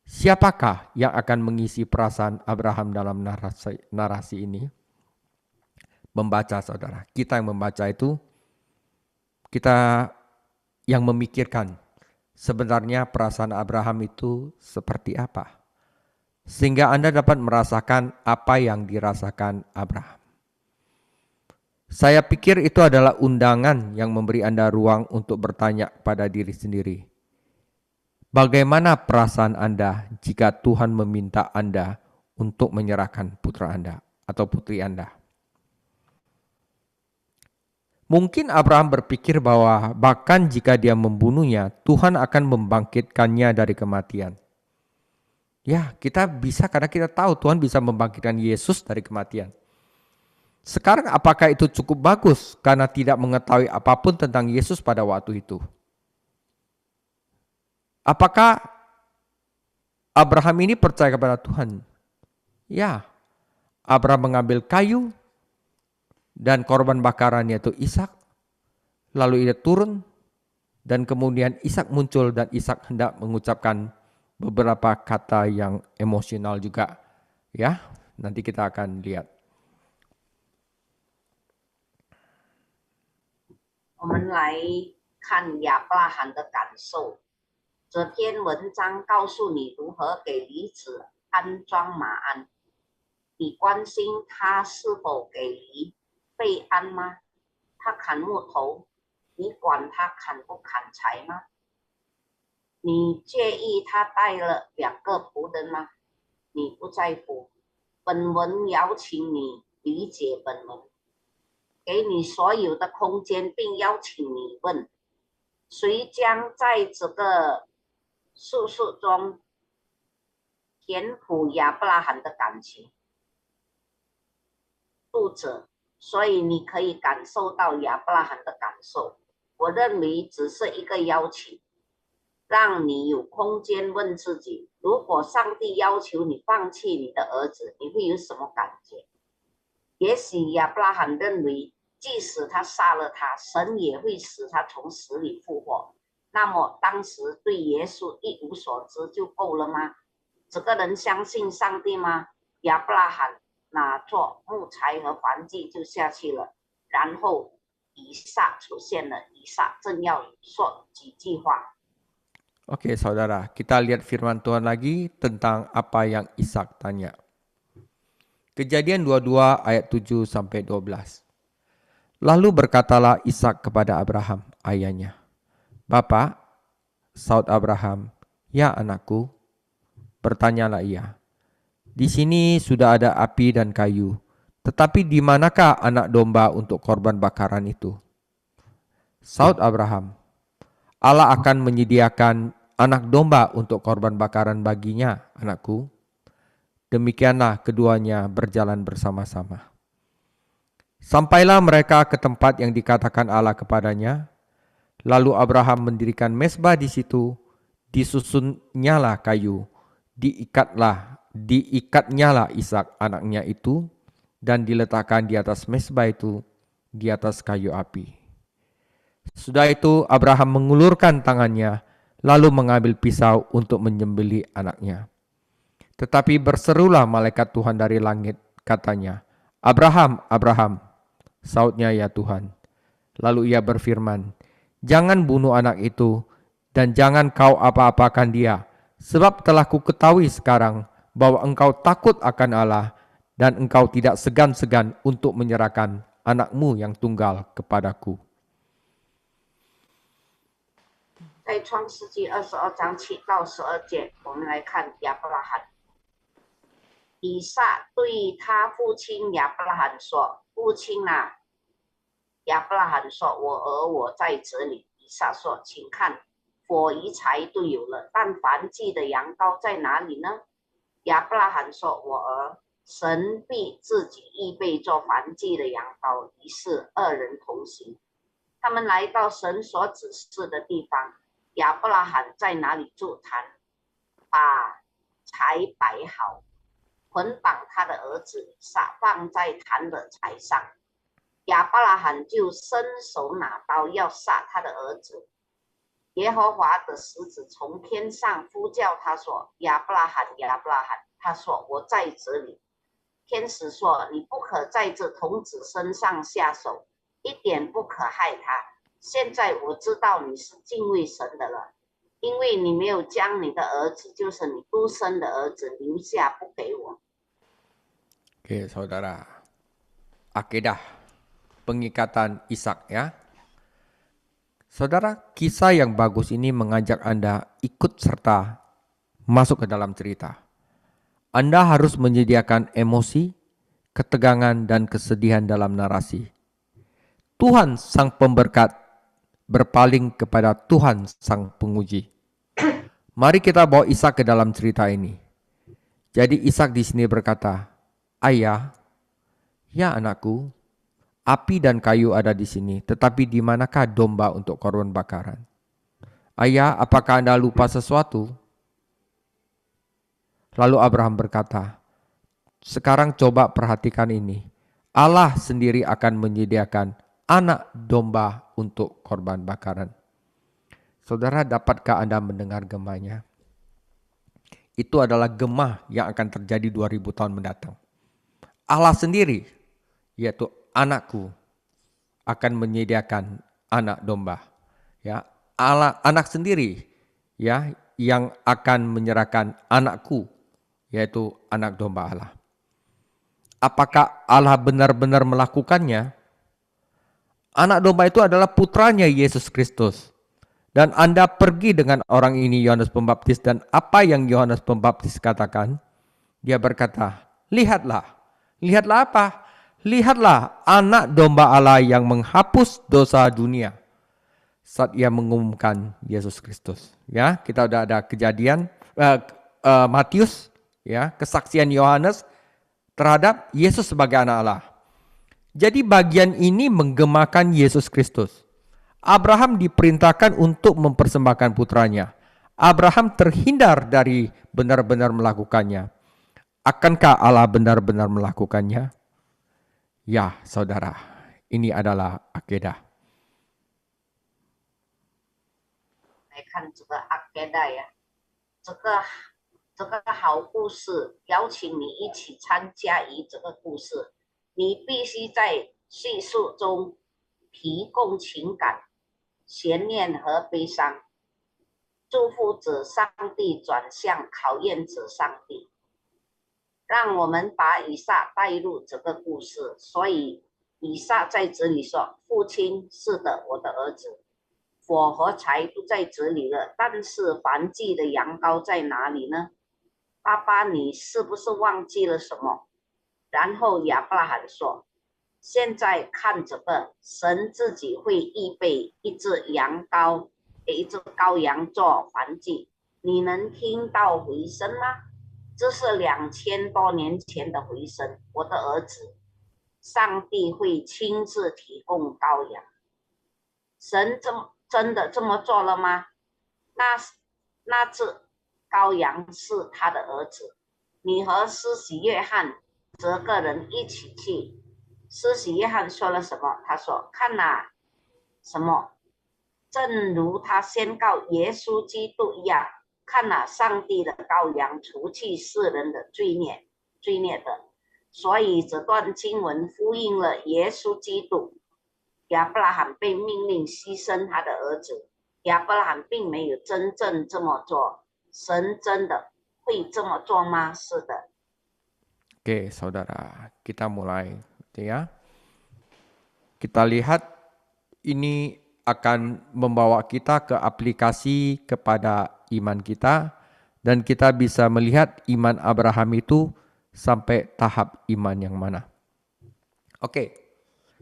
Speaker 2: siapakah yang akan mengisi perasaan Abraham dalam narasi ini? Membaca, saudara. Kita yang membaca itu, kita yang memikirkan sebenarnya perasaan Abraham itu seperti apa. Sehingga Anda dapat merasakan apa yang dirasakan Abraham. Saya pikir itu adalah undangan yang memberi Anda ruang untuk bertanya pada diri sendiri. Bagaimana perasaan Anda jika Tuhan meminta Anda untuk menyerahkan putra Anda atau putri Anda? Mungkin Abraham berpikir bahwa bahkan jika dia membunuhnya, Tuhan akan membangkitkannya dari kematian. Ya, kita bisa karena kita tahu Tuhan bisa membangkitkan Yesus dari kematian. Sekarang apakah itu cukup bagus karena tidak mengetahui apapun tentang Yesus pada waktu itu? Apakah Abraham ini percaya kepada Tuhan? Ya, Abraham mengambil kayu dan korban bakaran yaitu Ishak, lalu ia turun dan kemudian Ishak muncul dan Ishak hendak mengucapkan beberapa kata yang emosional juga, ya. Nanti kita akan lihat.
Speaker 3: 我们来看亚伯拉罕的感受。这篇文章告诉你如何给驴子安装马鞍。你关心他是否给驴备鞍吗？他砍木头，你管他砍不砍柴吗？你介意他带了2个仆人吗？你不在乎。本文邀请你理解本文。给你所有的空间，并邀请你问，谁将在这个述说中填补亚伯拉罕的感情？读者，所以你可以感受到亚伯拉罕的感受。我认为只是一个邀请，让你有空间问自己：如果上帝要求你放弃你的儿子，你会有什么感觉？也许亚伯拉罕认为，即使他杀了他，神也会使他从死里复活。那么当时对耶稣一无所知就够了吗？这个人相信上帝吗？亚伯拉罕拿做木材和燔祭就下去了，然后以撒出现了。以撒正要说几句话。
Speaker 2: Oke saudara, kita lihat firman Tuhan lagi tentang apa yang Ishak tanya. Kejadian 22 ayat 7 sampai 12. Lalu berkatalah Ishak kepada Abraham, ayahnya, "Bapak," saud Abraham, "Ya anakku." Bertanyalah ia, "Di sini sudah ada api dan kayu, tetapi di manakah anak domba untuk korban bakaran itu?" Saud Abraham, "Allah akan menyediakan anak domba untuk korban bakaran baginya, anakku." Demikianlah keduanya berjalan bersama-sama. Sampailah mereka ke tempat yang dikatakan Allah kepadanya. Lalu Abraham mendirikan mezbah di situ, disusunnyalah kayu, diikatnyalah Ishak anaknya itu, dan diletakkan di atas mezbah itu, di atas kayu api. Sudah itu Abraham mengulurkan tangannya, lalu mengambil pisau untuk menyembelih anaknya. Tetapi berserulah malaikat Tuhan dari langit, katanya, "Abraham, Abraham." Sautnya, "Ya Tuhan." Lalu ia berfirman, "Jangan bunuh anak itu, dan jangan kau apa-apakan dia, sebab telah kuketahui sekarang bahwa engkau takut akan Allah, dan engkau tidak segan-segan untuk menyerahkan anakmu yang tunggal kepadaku."
Speaker 3: 在创世纪22章7到12节，我们来看亚伯拉罕。以撒对他父亲亚伯拉罕说：“父亲啊！”亚伯拉罕说：“我在这里。”以撒说：“请看，火与柴都有了，但燔祭的羊羔在哪里呢？”亚伯拉罕说：“我儿，神必自己预备做燔祭的羊羔。”于是二人同行，他们来到神所指示的地方。亚伯拉罕在那里筑坛，把柴摆好，捆绑他的儿子以撒，放在坛的柴上。亚伯拉罕就伸手拿刀要杀他的儿子。耶和华的使者从天上呼叫他说：“亚伯拉罕，亚伯拉罕。”他说：“我在这里。”天使说：“你不可在这童子身上下手，一点不可害他。现在我知道你是敬畏神的了，因为你没有将你的儿子，就是你独生的儿子留下不给我。”
Speaker 2: Oke saudara, akidah pengikatan Ishak ya. Saudara, kisah yang bagus ini mengajak Anda ikut serta masuk ke dalam cerita. Anda harus menyediakan emosi, ketegangan, dan kesedihan dalam narasi. Tuhan sang pemberkat berpaling kepada Tuhan sang penguji. Mari kita bawa Ishak ke dalam cerita ini. Jadi Ishak di sini berkata, "Ayah, ya anakku, api dan kayu ada di sini, tetapi di manakah domba untuk korban bakaran? Ayah, apakah Anda lupa sesuatu?" Lalu Abraham berkata, "Sekarang coba perhatikan ini. Allah sendiri akan menyediakan anak domba untuk korban bakaran." Saudara, dapatkah Anda mendengar gemahnya? Itu adalah gemah yang akan terjadi 2000 tahun mendatang. Allah sendiri, yaitu anakku, akan menyediakan anak domba. Ya, Allah, anak sendiri, ya, yang akan menyerahkan anakku, yaitu anak domba Allah. Apakah Allah benar-benar melakukannya? Anak domba itu adalah putranya Yesus Kristus. Dan Anda pergi dengan orang ini, Yohanes Pembaptis, dan apa yang Yohanes Pembaptis katakan? Dia berkata, "Lihatlah." Lihatlah apa? Lihatlah anak domba Allah yang menghapus dosa dunia. Saat ia mengumumkan Yesus Kristus. Ya, kita udah ada kejadian Matius, ya, kesaksian Yohanes terhadap Yesus sebagai anak Allah. Jadi bagian ini menggemakan Yesus Kristus. Abraham diperintahkan untuk mempersembahkan putranya. Abraham terhindar dari benar-benar melakukannya. Akankah Allah benar-benar melakukannya? Ya, saudara, ini adalah akidah.
Speaker 3: 来看这个阿盖达呀，这个好故事，邀请你一起参加于这个故事。你必须在叙述中提供情感、悬念和悲伤，祝福者上帝转向考验者上帝。让我们把以撒带入这个故事。所以以撒在这里说：“父亲，是的，我的儿子，火和柴都在这里了，但是燔祭的羊羔在哪里呢？爸爸，你是不是忘记了什么？”然后亚伯拉罕说：“现在看这个，神自己会预备一只羔羊做燔祭，你能听到回声吗？这是2000多年前的回声，我的儿子，上帝会亲自提供羔羊。神真的这么做了吗？那只羔羊是他的儿子。你和施洗约翰这个人一起去。施洗约翰说了什么？他说：“看哪，什么？正如他宣告耶稣基督一样。”看了上帝的羔羊，除去世人的罪孽的。所以这段经文呼应了耶稣基督。亚伯拉罕被命令牺牲他的儿子，亚伯拉罕并没有真正这么做。神真的会这么做吗？是的。
Speaker 2: Oke, saudara, kita mulai, ya. Kita lihat ini akan membawa kita ke aplikasi kepada iman kita, dan kita bisa melihat iman Abraham itu sampai tahap iman yang mana. Oke,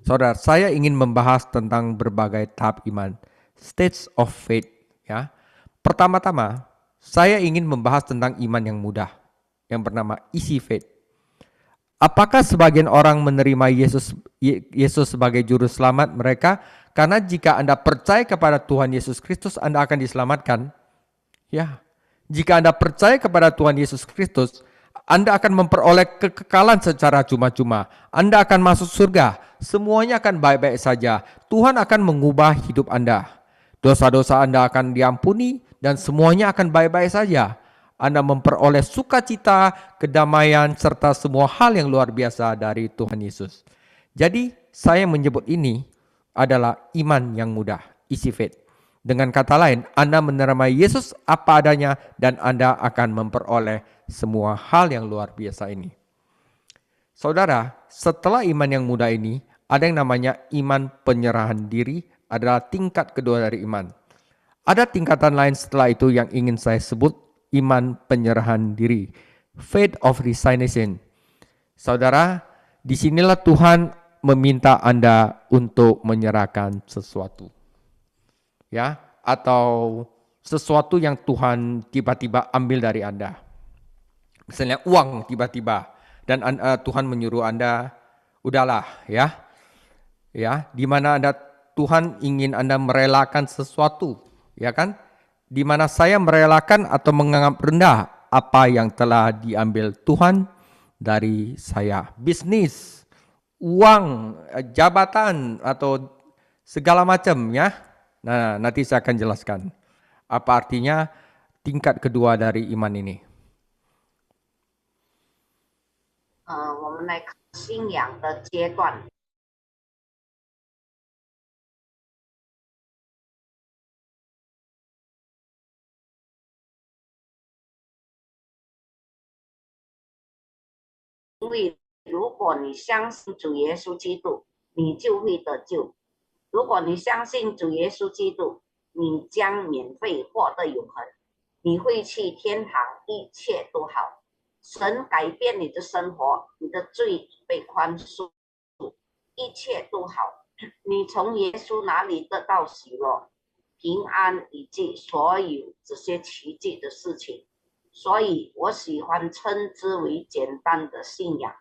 Speaker 2: saudara, saya ingin membahas tentang berbagai tahap iman, stages of faith. Ya, pertama-tama saya ingin membahas tentang iman yang mudah, yang bernama easy faith. Apakah sebagian orang menerima Yesus sebagai juru selamat mereka? Karena jika Anda percaya kepada Tuhan Yesus Kristus, Anda akan diselamatkan. Ya, jika Anda percaya kepada Tuhan Yesus Kristus, Anda akan memperoleh kekekalan secara cuma-cuma. Anda akan masuk surga. Semuanya akan baik-baik saja. Tuhan akan mengubah hidup Anda. Dosa-dosa Anda akan diampuni dan semuanya akan baik-baik saja. Anda memperoleh sukacita, kedamaian, serta semua hal yang luar biasa dari Tuhan Yesus. Jadi, saya menyebut ini adalah iman yang mudah, easy faith. Dengan kata lain, Anda menerima Yesus apa adanya dan Anda akan memperoleh semua hal yang luar biasa ini. Saudara, setelah iman yang mudah ini, ada yang namanya iman penyerahan diri, adalah tingkat kedua dari iman. Ada tingkatan lain setelah itu yang ingin saya sebut, iman penyerahan diri, faith of resignation. Saudara, disinilah Tuhan meminta Anda untuk menyerahkan sesuatu. Ya, atau sesuatu yang Tuhan tiba-tiba ambil dari Anda. Misalnya uang tiba-tiba dan Tuhan menyuruh Anda, udahlah ya. Ya, di mana Tuhan ingin Anda merelakan sesuatu, ya kan? Di mana saya merelakan atau menganggap rendah apa yang telah diambil Tuhan dari saya. Bisnis, uang, jabatan atau segala macam ya. Nah, nanti saya akan jelaskan apa artinya tingkat kedua dari iman ini.
Speaker 3: 我们来看信仰的阶段。因为如果你相信主耶稣基督，你就会得救。如果你相信主耶稣基督，你将免费获得永恒，你会去天堂，一切都好。神改变你的生活，你的罪被宽恕，一切都好。你从耶稣那里得到喜乐、平安以及所有这些奇迹的事情，所以我喜欢称之为简单的信仰。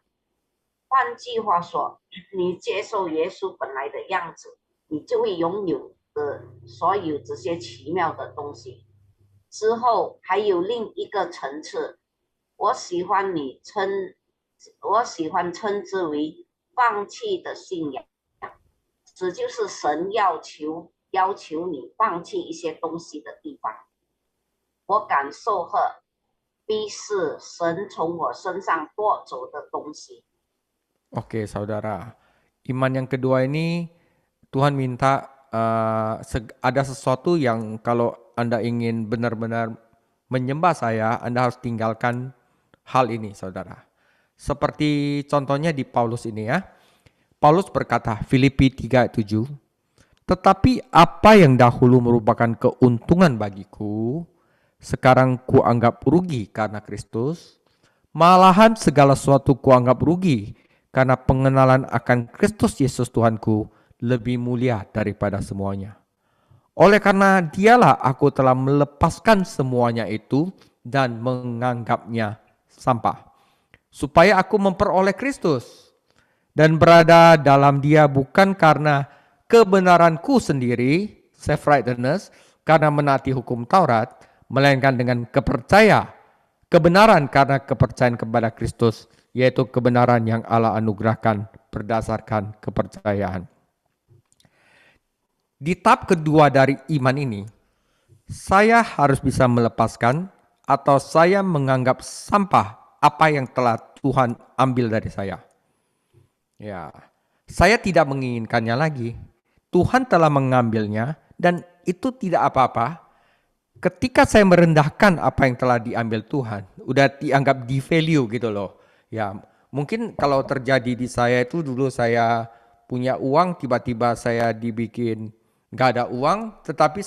Speaker 3: 换句话说，你接受耶稣本来的样子，你就会拥有的所有这些奇妙的东西。之后还有另一个层次，我喜欢称之为放弃的信仰，这就是神要求你放弃一些东西的地方。我感受和逼是神从我身上夺走的东西。
Speaker 2: Oke, saudara. Iman yang kedua ini Tuhan minta ada sesuatu yang kalau Anda ingin benar-benar menyembah saya, Anda harus tinggalkan hal ini, saudara. Seperti contohnya di Paulus ini ya. Paulus berkata, Filipi 3:7, tetapi apa yang dahulu merupakan keuntungan bagiku, sekarang kuanggap rugi karena Kristus. Malahan segala sesuatu kuanggap rugi karena pengenalan akan Kristus Yesus Tuhanku lebih mulia daripada semuanya. Oleh karena dialah aku telah melepaskan semuanya itu dan menganggapnya sampah, supaya aku memperoleh Kristus dan berada dalam dia bukan karena kebenaranku sendiri, self-righteousness, karena menaati hukum Taurat, melainkan dengan kebenaran karena kepercayaan kepada Kristus, yaitu kebenaran yang Allah anugerahkan berdasarkan kepercayaan. Di tahap kedua dari iman ini, saya harus bisa melepaskan atau saya menganggap sampah apa yang telah Tuhan ambil dari saya. Ya, saya tidak menginginkannya lagi. Tuhan telah mengambilnya dan itu tidak apa-apa. Ketika saya merendahkan apa yang telah diambil Tuhan, udah dianggap di-value gitu loh. Ya, mungkin kalau terjadi di saya itu dulu saya punya uang, tiba-tiba saya dibikin nggak ada uang, tetapi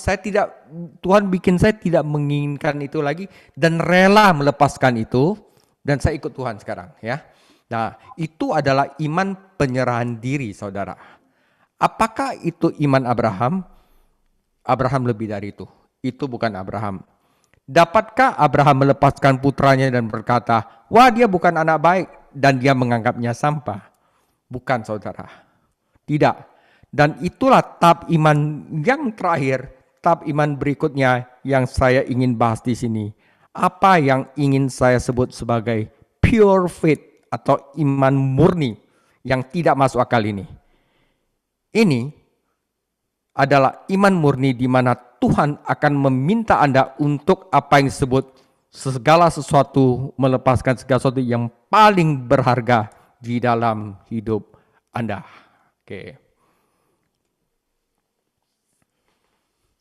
Speaker 2: Tuhan bikin saya tidak menginginkan itu lagi dan rela melepaskan itu dan saya ikut Tuhan sekarang ya. Nah, itu adalah iman penyerahan diri, saudara. Apakah itu iman Abraham? Abraham lebih dari itu. Itu bukan Abraham. Dapatkah Abraham melepaskan putranya dan berkata, wah dia bukan anak baik dan dia menganggapnya sampah? Bukan, saudara. Tidak. Dan itulah tahap iman yang terakhir, tahap iman berikutnya yang saya ingin bahas di sini. Apa yang ingin saya sebut sebagai pure faith atau iman murni yang tidak masuk akal ini. Ini adalah iman murni di mana Tuhan akan meminta Anda untuk apa yang disebut segala sesuatu, melepaskan segala sesuatu yang paling berharga di dalam hidup Anda. Oke.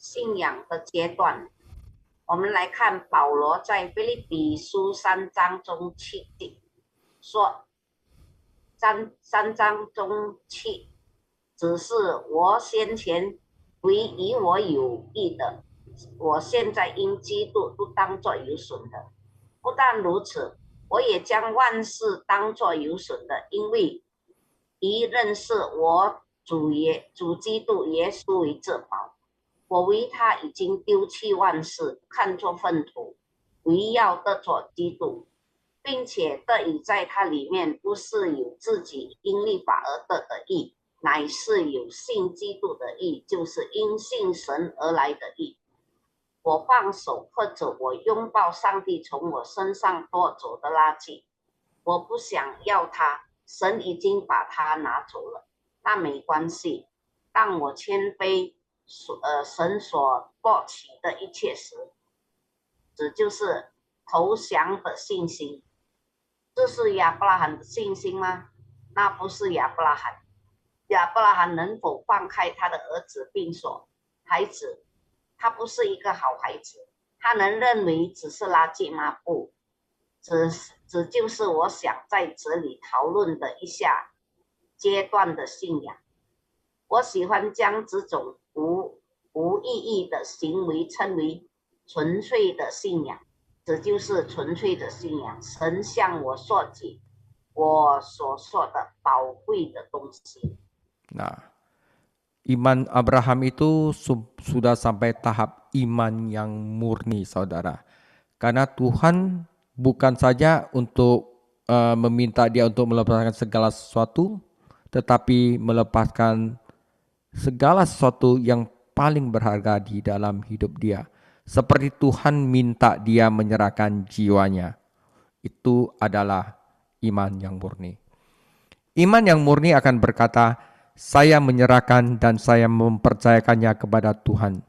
Speaker 3: 信仰的阶段，我们来看保罗在腓立比书3章中说3章中7，只是我先前为以我有益的，我现在因基督都当作有损的。不但如此，我也将万事当作有损的，因为一认识我主基督耶稣为至宝。我为他已经丢弃万事，看作粪土，为要得着基督，并且得以在他里面，不是有自己因律法而得的义，乃是有信基督的义，就是因信神而来的义。我放手，或者我拥抱上帝从我身上夺走的垃圾，我不想要它，神已经把它拿走了，那没关系。当我谦卑神所夺取的一切时，这就是投降的信心。这是亚伯拉罕的信心吗？那不是亚伯拉罕。亚伯拉罕能否放开他的儿子，并说：“孩子，他不是一个好孩子。”他能认为只是垃圾吗？不，这就是我想在这里讨论的一下阶段的信仰。我喜欢将这种无意义的行为称为纯粹的信仰，这就是纯粹的信仰。神向我索取我所说的宝贵的东西。
Speaker 2: Nah, iman Abraham itu sudah sampai tahap iman yang murni, saudara. Karena Tuhan bukan saja untuk meminta dia untuk melepaskan segala sesuatu, tetapi melepaskan segala sesuatu yang paling berharga di dalam hidup dia. Seperti Tuhan minta dia menyerahkan jiwanya. Itu adalah iman yang murni. Iman yang murni akan berkata, saya menyerahkan dan saya mempercayakannya kepada Tuhan.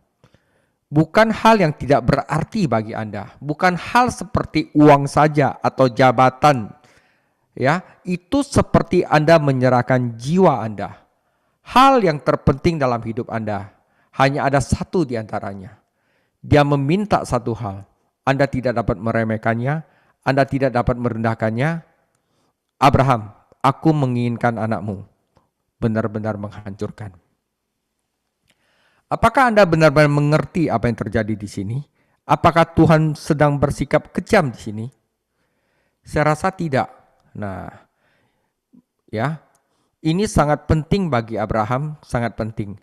Speaker 2: Bukan hal yang tidak berarti bagi Anda, bukan hal seperti uang saja atau jabatan. Ya, itu seperti Anda menyerahkan jiwa Anda. Hal yang terpenting dalam hidup Anda hanya ada satu di antaranya. Dia meminta satu hal. Anda tidak dapat meremehkannya, Anda tidak dapat merendahkannya. Abraham, aku menginginkan anakmu. Benar-benar menghancurkan. Apakah Anda benar-benar mengerti apa yang terjadi di sini? Apakah Tuhan sedang bersikap kejam di sini? Saya rasa tidak. Nah, ya, ini sangat penting bagi Abraham, sangat penting.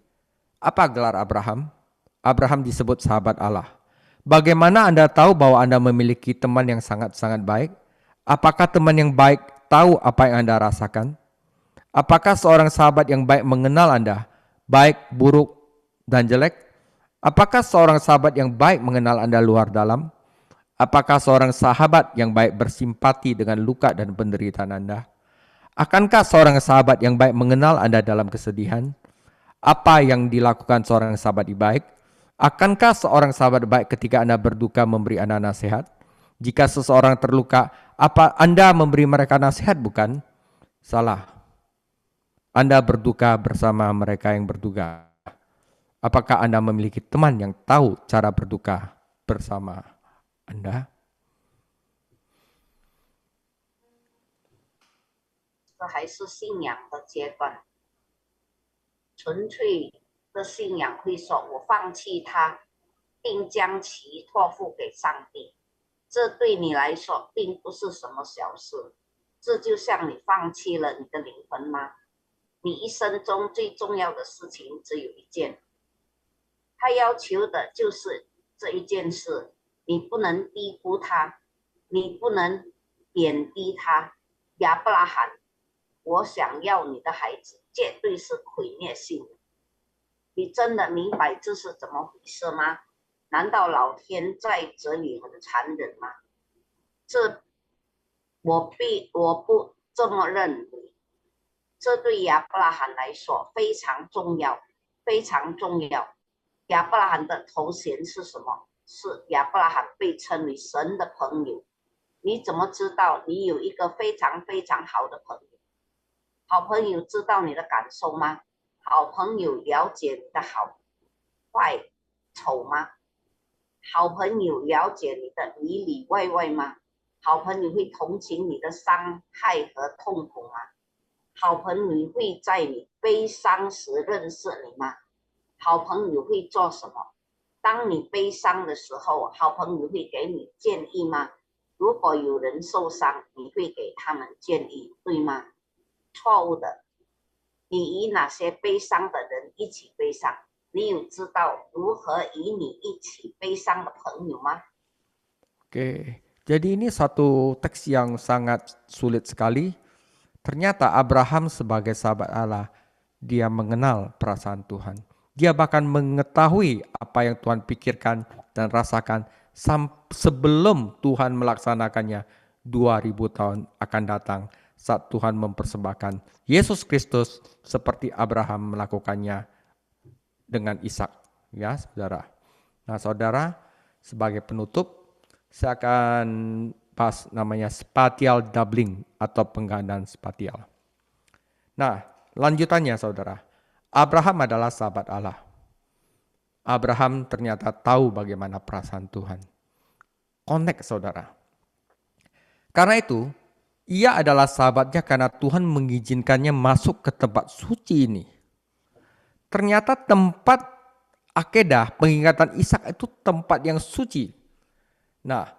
Speaker 2: Apa gelar Abraham? Abraham disebut sahabat Allah. Bagaimana Anda tahu bahwa Anda memiliki teman yang sangat-sangat baik? Apakah teman yang baik tahu apa yang Anda rasakan? Apakah seorang sahabat yang baik mengenal Anda, baik, buruk, dan jelek? Apakah seorang sahabat yang baik mengenal Anda luar dalam? Apakah seorang sahabat yang baik bersimpati dengan luka dan penderitaan Anda? Akankah seorang sahabat yang baik mengenal Anda dalam kesedihan? Apa yang dilakukan seorang sahabat yang baik? Akankah seorang sahabat baik ketika Anda berduka memberi Anda nasihat? Jika seseorang terluka, apa Anda memberi mereka nasihat? Bukan? Salah. Anda berduka bersama mereka yang berduka. Apakah Anda memiliki teman yang tahu cara berduka bersama Anda?
Speaker 3: 这还是信仰的阶段，纯粹的信仰会说：“我放弃他，并将其托付给上帝。”这对你来说并不是什么小事。这就像你放弃了你的灵魂吗？你一生中最重要的事情只有一件，他要求的就是这一件事，你不能低估他，你不能贬低他。亚伯拉罕，我想要你的孩子，绝对是毁灭性的。你真的明白这是怎么回事吗？难道老天在这里很残忍吗？我不这么认为。这对亚伯拉罕来说非常重要，非常重要。亚伯拉罕的头衔是什么？是亚伯拉罕被称为神的朋友。你怎么知道你有一个非常非常好的朋友？好朋友知道你的感受吗？好朋友了解你的好、坏、丑吗？好朋友了解你的里里外外吗？好朋友会同情你的伤害和痛苦吗？好朋友会在你悲伤时认识你吗？好朋友会做什么？当你悲伤的时候，好朋友会给你建议吗？如果有人受伤，你会给他们建议，对吗？错误的。你与哪些悲伤的人一起悲伤？你有知道如何与你一起悲伤的朋友吗？
Speaker 2: Oke, jadi ini satu teks yang sangat sulit sekali. Ternyata Abraham sebagai sahabat Allah, dia mengenal perasaan Tuhan. Dia bahkan mengetahui apa yang Tuhan pikirkan dan rasakan sebelum Tuhan melaksanakannya 2000 tahun akan datang saat Tuhan mempersembahkan Yesus Kristus seperti Abraham melakukannya dengan Ishak, ya saudara. Nah saudara, sebagai penutup, saya akan bahas namanya spatial doubling atau penggandaan spatial. Nah, lanjutannya saudara, Abraham adalah sahabat Allah. Abraham ternyata tahu bagaimana perasaan Tuhan. Connect saudara. Karena itu, ia adalah sahabatnya karena Tuhan mengizinkannya masuk ke tempat suci ini. Ternyata tempat akedah, pengingatan Ishak itu tempat yang suci. Nah,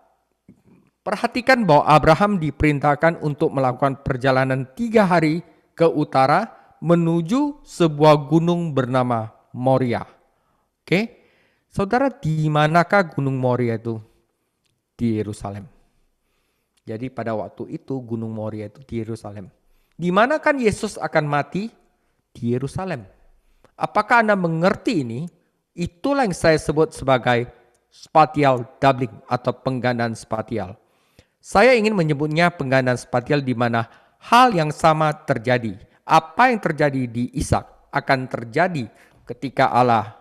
Speaker 2: perhatikan bahwa Abraham diperintahkan untuk melakukan perjalanan 3 hari ke utara, menuju sebuah gunung bernama Moria. Oke, saudara, di manakah gunung Moria itu? Di Yerusalem. Jadi pada waktu itu gunung Moria itu di Yerusalem. Di mana kan Yesus akan mati? Di Yerusalem. Apakah Anda mengerti ini? Itulah yang saya sebut sebagai spatial doubling atau penggandaan spatial. Saya ingin menyebutnya penggandaan spatial di mana hal yang sama terjadi. Apa yang terjadi di Ishak akan terjadi ketika Allah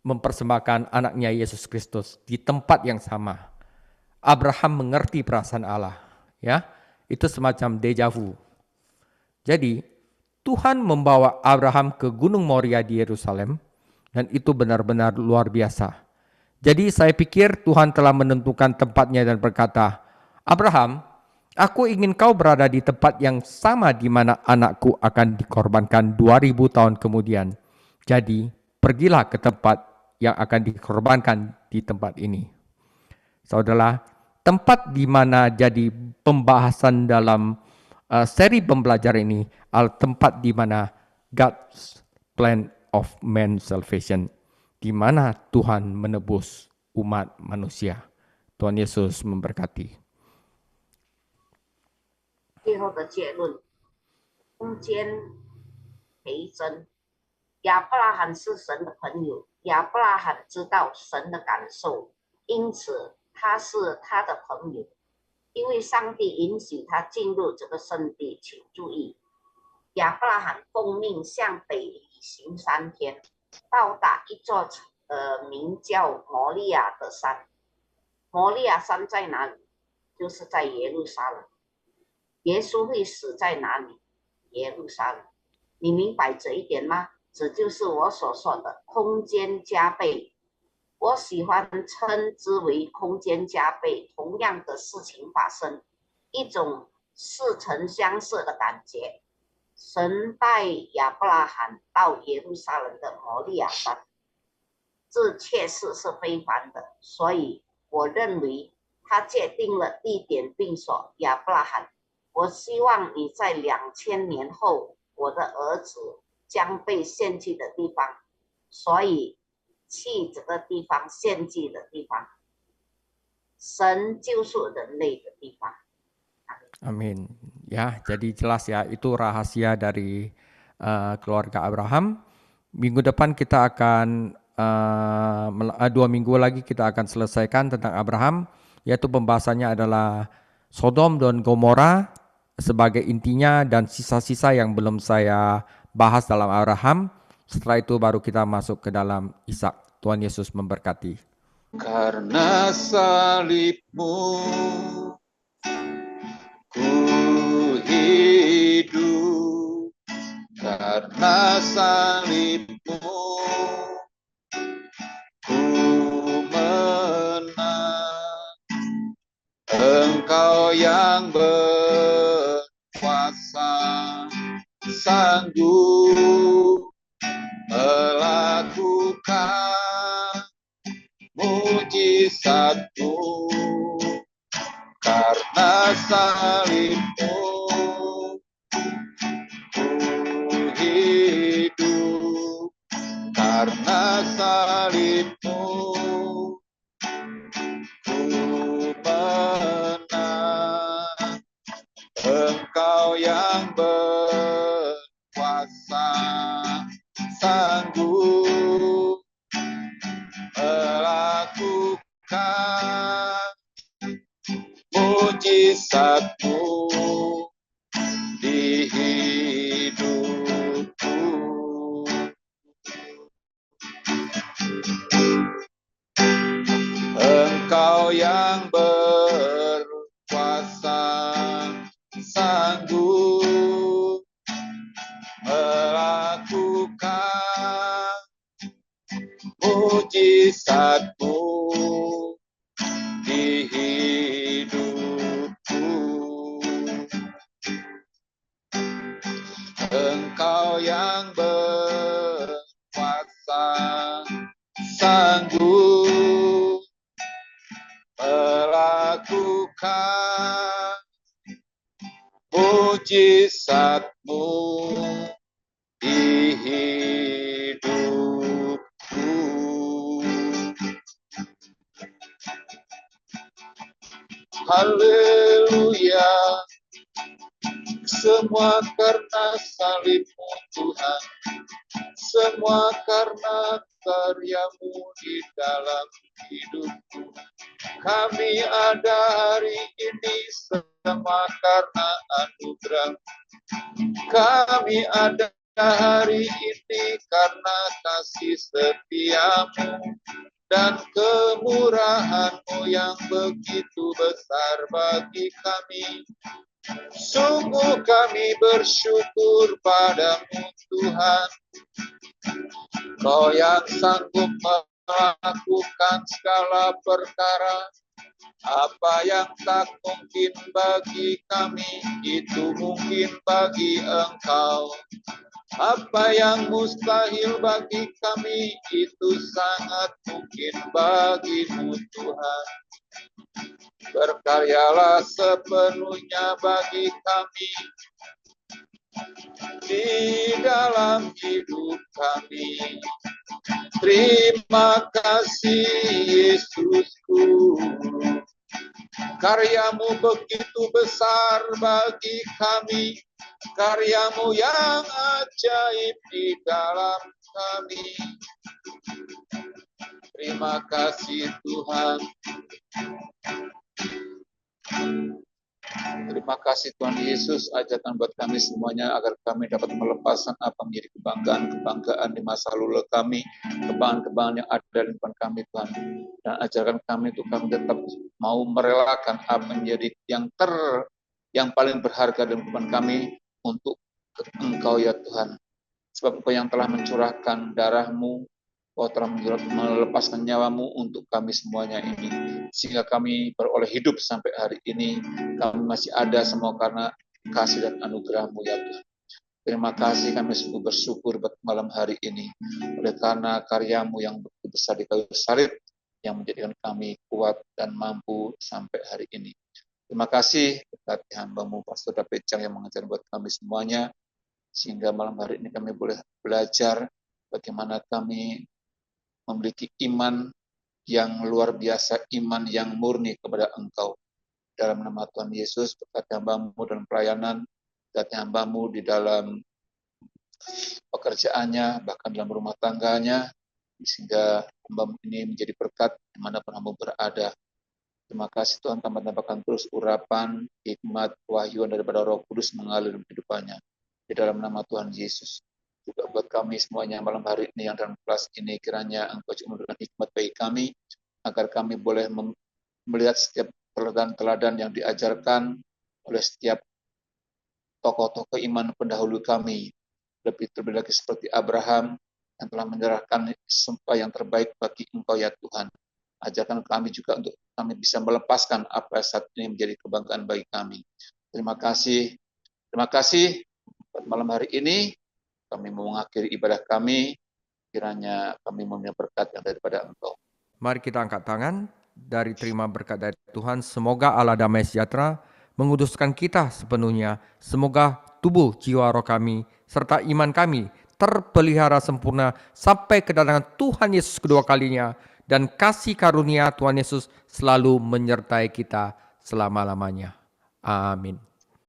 Speaker 2: mempersembahkan anaknya Yesus Kristus di tempat yang sama. Abraham mengerti perasaan Allah, ya. Itu semacam deja vu. Jadi Tuhan membawa Abraham ke Gunung Moria di Yerusalem dan itu benar-benar luar biasa. Jadi saya pikir Tuhan telah menentukan tempatnya dan berkata, Abraham, aku ingin kau berada di tempat yang sama di mana anakku akan dikorbankan 2000 tahun kemudian. Jadi pergilah ke tempat yang akan dikorbankan di tempat ini. Saudara, tempat di mana jadi pembahasan dalam seri pembelajaran ini adalah tempat di mana God's plan of man salvation, di mana Tuhan menebus umat manusia. Tuhan Yesus memberkati.
Speaker 3: 最后的结论，空间培真。亚伯拉罕是神的朋友，亚伯拉罕知道神的感受，因此他是他的朋友。因为上帝允许他进入这个圣地，请注意，亚伯拉罕奉命向北旅行3天，到达一座名叫摩利亚的山。摩利亚山在哪里？就是在耶路撒冷。耶稣会死在哪里？耶路撒冷。你明白这一点吗？这就是我所说的空间加倍。我喜欢称之为空间加倍，同样的事情发生，一种似曾相识的感觉。神带亚伯拉罕到耶路撒冷的摩利亚山，这确实是非凡的，所以我认为他界定了地点，并说亚伯拉罕，我希望你在2000年后，我的儿子将被献祭的地方，所以去这个地方献祭的地方，神救赎人类的地方。
Speaker 2: Amin. Ya, jadi jelas ya, itu rahasia dari keluarga Abraham. Minggu depan kita akan 2 minggu lagi kita akan selesaikan tentang Abraham, yaitu pembahasannya adalah Sodom dan Gomora sebagai intinya dan sisa-sisa yang belum saya bahas dalam Abraham. Setelah itu baru kita masuk ke dalam Ishak. Tuhan Yesus memberkati.
Speaker 1: Karena salibmu ku hidup, karena salibmu ku menang. Engkau yang berkuasa, sanggup melakukan mujizatmu. Karena salibmu ku hidup, karena salibmu ku menang. Engkau yang berkuasa, sanggup melakukan mujizatmu di hidupku. Engkau yang berkuasa, sanggup melakukan mujizatmu di hidupku. Engkau yang berkuasa, sanggup melakukan mujizatmu mujizat-Mu di hidupku. Haleluya, semua karena salib-Mu Tuhan, semua karena karya-Mu di dalam hidupku. Kami ada hari ini semua karena anugerah. Kami ada hari ini karena kasih setia-Mu dan kemurahan-Mu yang begitu besar bagi kami. Sungguh kami bersyukur padamu Tuhan, Kau yang sanggup melakukan segala perkara. Apa yang tak mungkin bagi kami, itu mungkin bagi Engkau. Apa yang mustahil bagi kami, itu sangat mungkin bagimu Tuhan. Berkaryalah sepenuhnya bagi kami di dalam hidup kami. Terima kasih Yesusku. Karya-Mu begitu besar bagi kami. Karya-Mu yang ajaib di dalam kami. Terima kasih Tuhan. Terima kasih Tuhan Yesus, ajarkan buat kami semuanya agar kami dapat melepaskan apa menjadi kebanggaan di masa lalu kami, kebanggaan yang ada di depan kami Tuhan. Dan ajarkan kami untuk kami tetap mau merelakan apa menjadi yang paling berharga di depan kami untuk Engkau ya Tuhan. Sebab Engkau yang telah mencurahkan darah-Mu, Kau telah melepaskan nyawa-Mu untuk kami semuanya ini. Sehingga kami beroleh hidup sampai hari ini. Kami masih ada semua karena kasih dan anugerah-Mu ya Tuhan. Terima kasih, kami sungguh bersyukur buat malam hari ini. Oleh karena karya-Mu yang begitu besar di kayu salib, yang menjadikan kami kuat dan mampu sampai hari ini. Terima kasih berkati hamba-Mu Pastor David Chang yang mengajar buat kami semuanya. Sehingga malam hari ini kami boleh belajar bagaimana kami memiliki iman yang luar biasa, iman yang murni kepada Engkau. Dalam nama Tuhan Yesus, berkati hamba-Mu dalam pelayanan, berkati hamba-Mu di dalam pekerjaannya, bahkan dalam rumah tangganya, sehingga hamba-Mu ini menjadi berkat dimanapun hamba berada. Terima kasih Tuhan, tambahkan terus urapan, hikmat, wahyuan daripada Roh Kudus mengalir dalam kehidupannya. Di dalam nama Tuhan Yesus. Juga buat kami semuanya malam hari ini yang dalam kelas ini, kiranya Engkau juga memberikan hikmat bagi kami, agar kami boleh melihat setiap teladan-teladan yang diajarkan oleh setiap tokoh-tokoh iman pendahulu kami. Lebih lagi seperti Abraham yang telah menyerahkan sumpah yang terbaik bagi Engkau ya Tuhan. Ajarkan kami juga untuk kami bisa melepaskan apa saat ini menjadi kebanggaan bagi kami. Terima kasih. Terima kasih buat malam hari ini. Kami mau mengakhiri ibadah kami, kiranya kami meminta berkat yang daripada Engkau.
Speaker 2: Mari kita angkat tangan, dari terima berkat dari Tuhan. Semoga Allah damai sejahtera menguduskan kita sepenuhnya. Semoga tubuh, jiwa, roh kami, serta iman kami terpelihara sempurna sampai kedatangan Tuhan Yesus kedua kalinya. Dan kasih karunia Tuhan Yesus selalu menyertai kita selama-lamanya. Amin.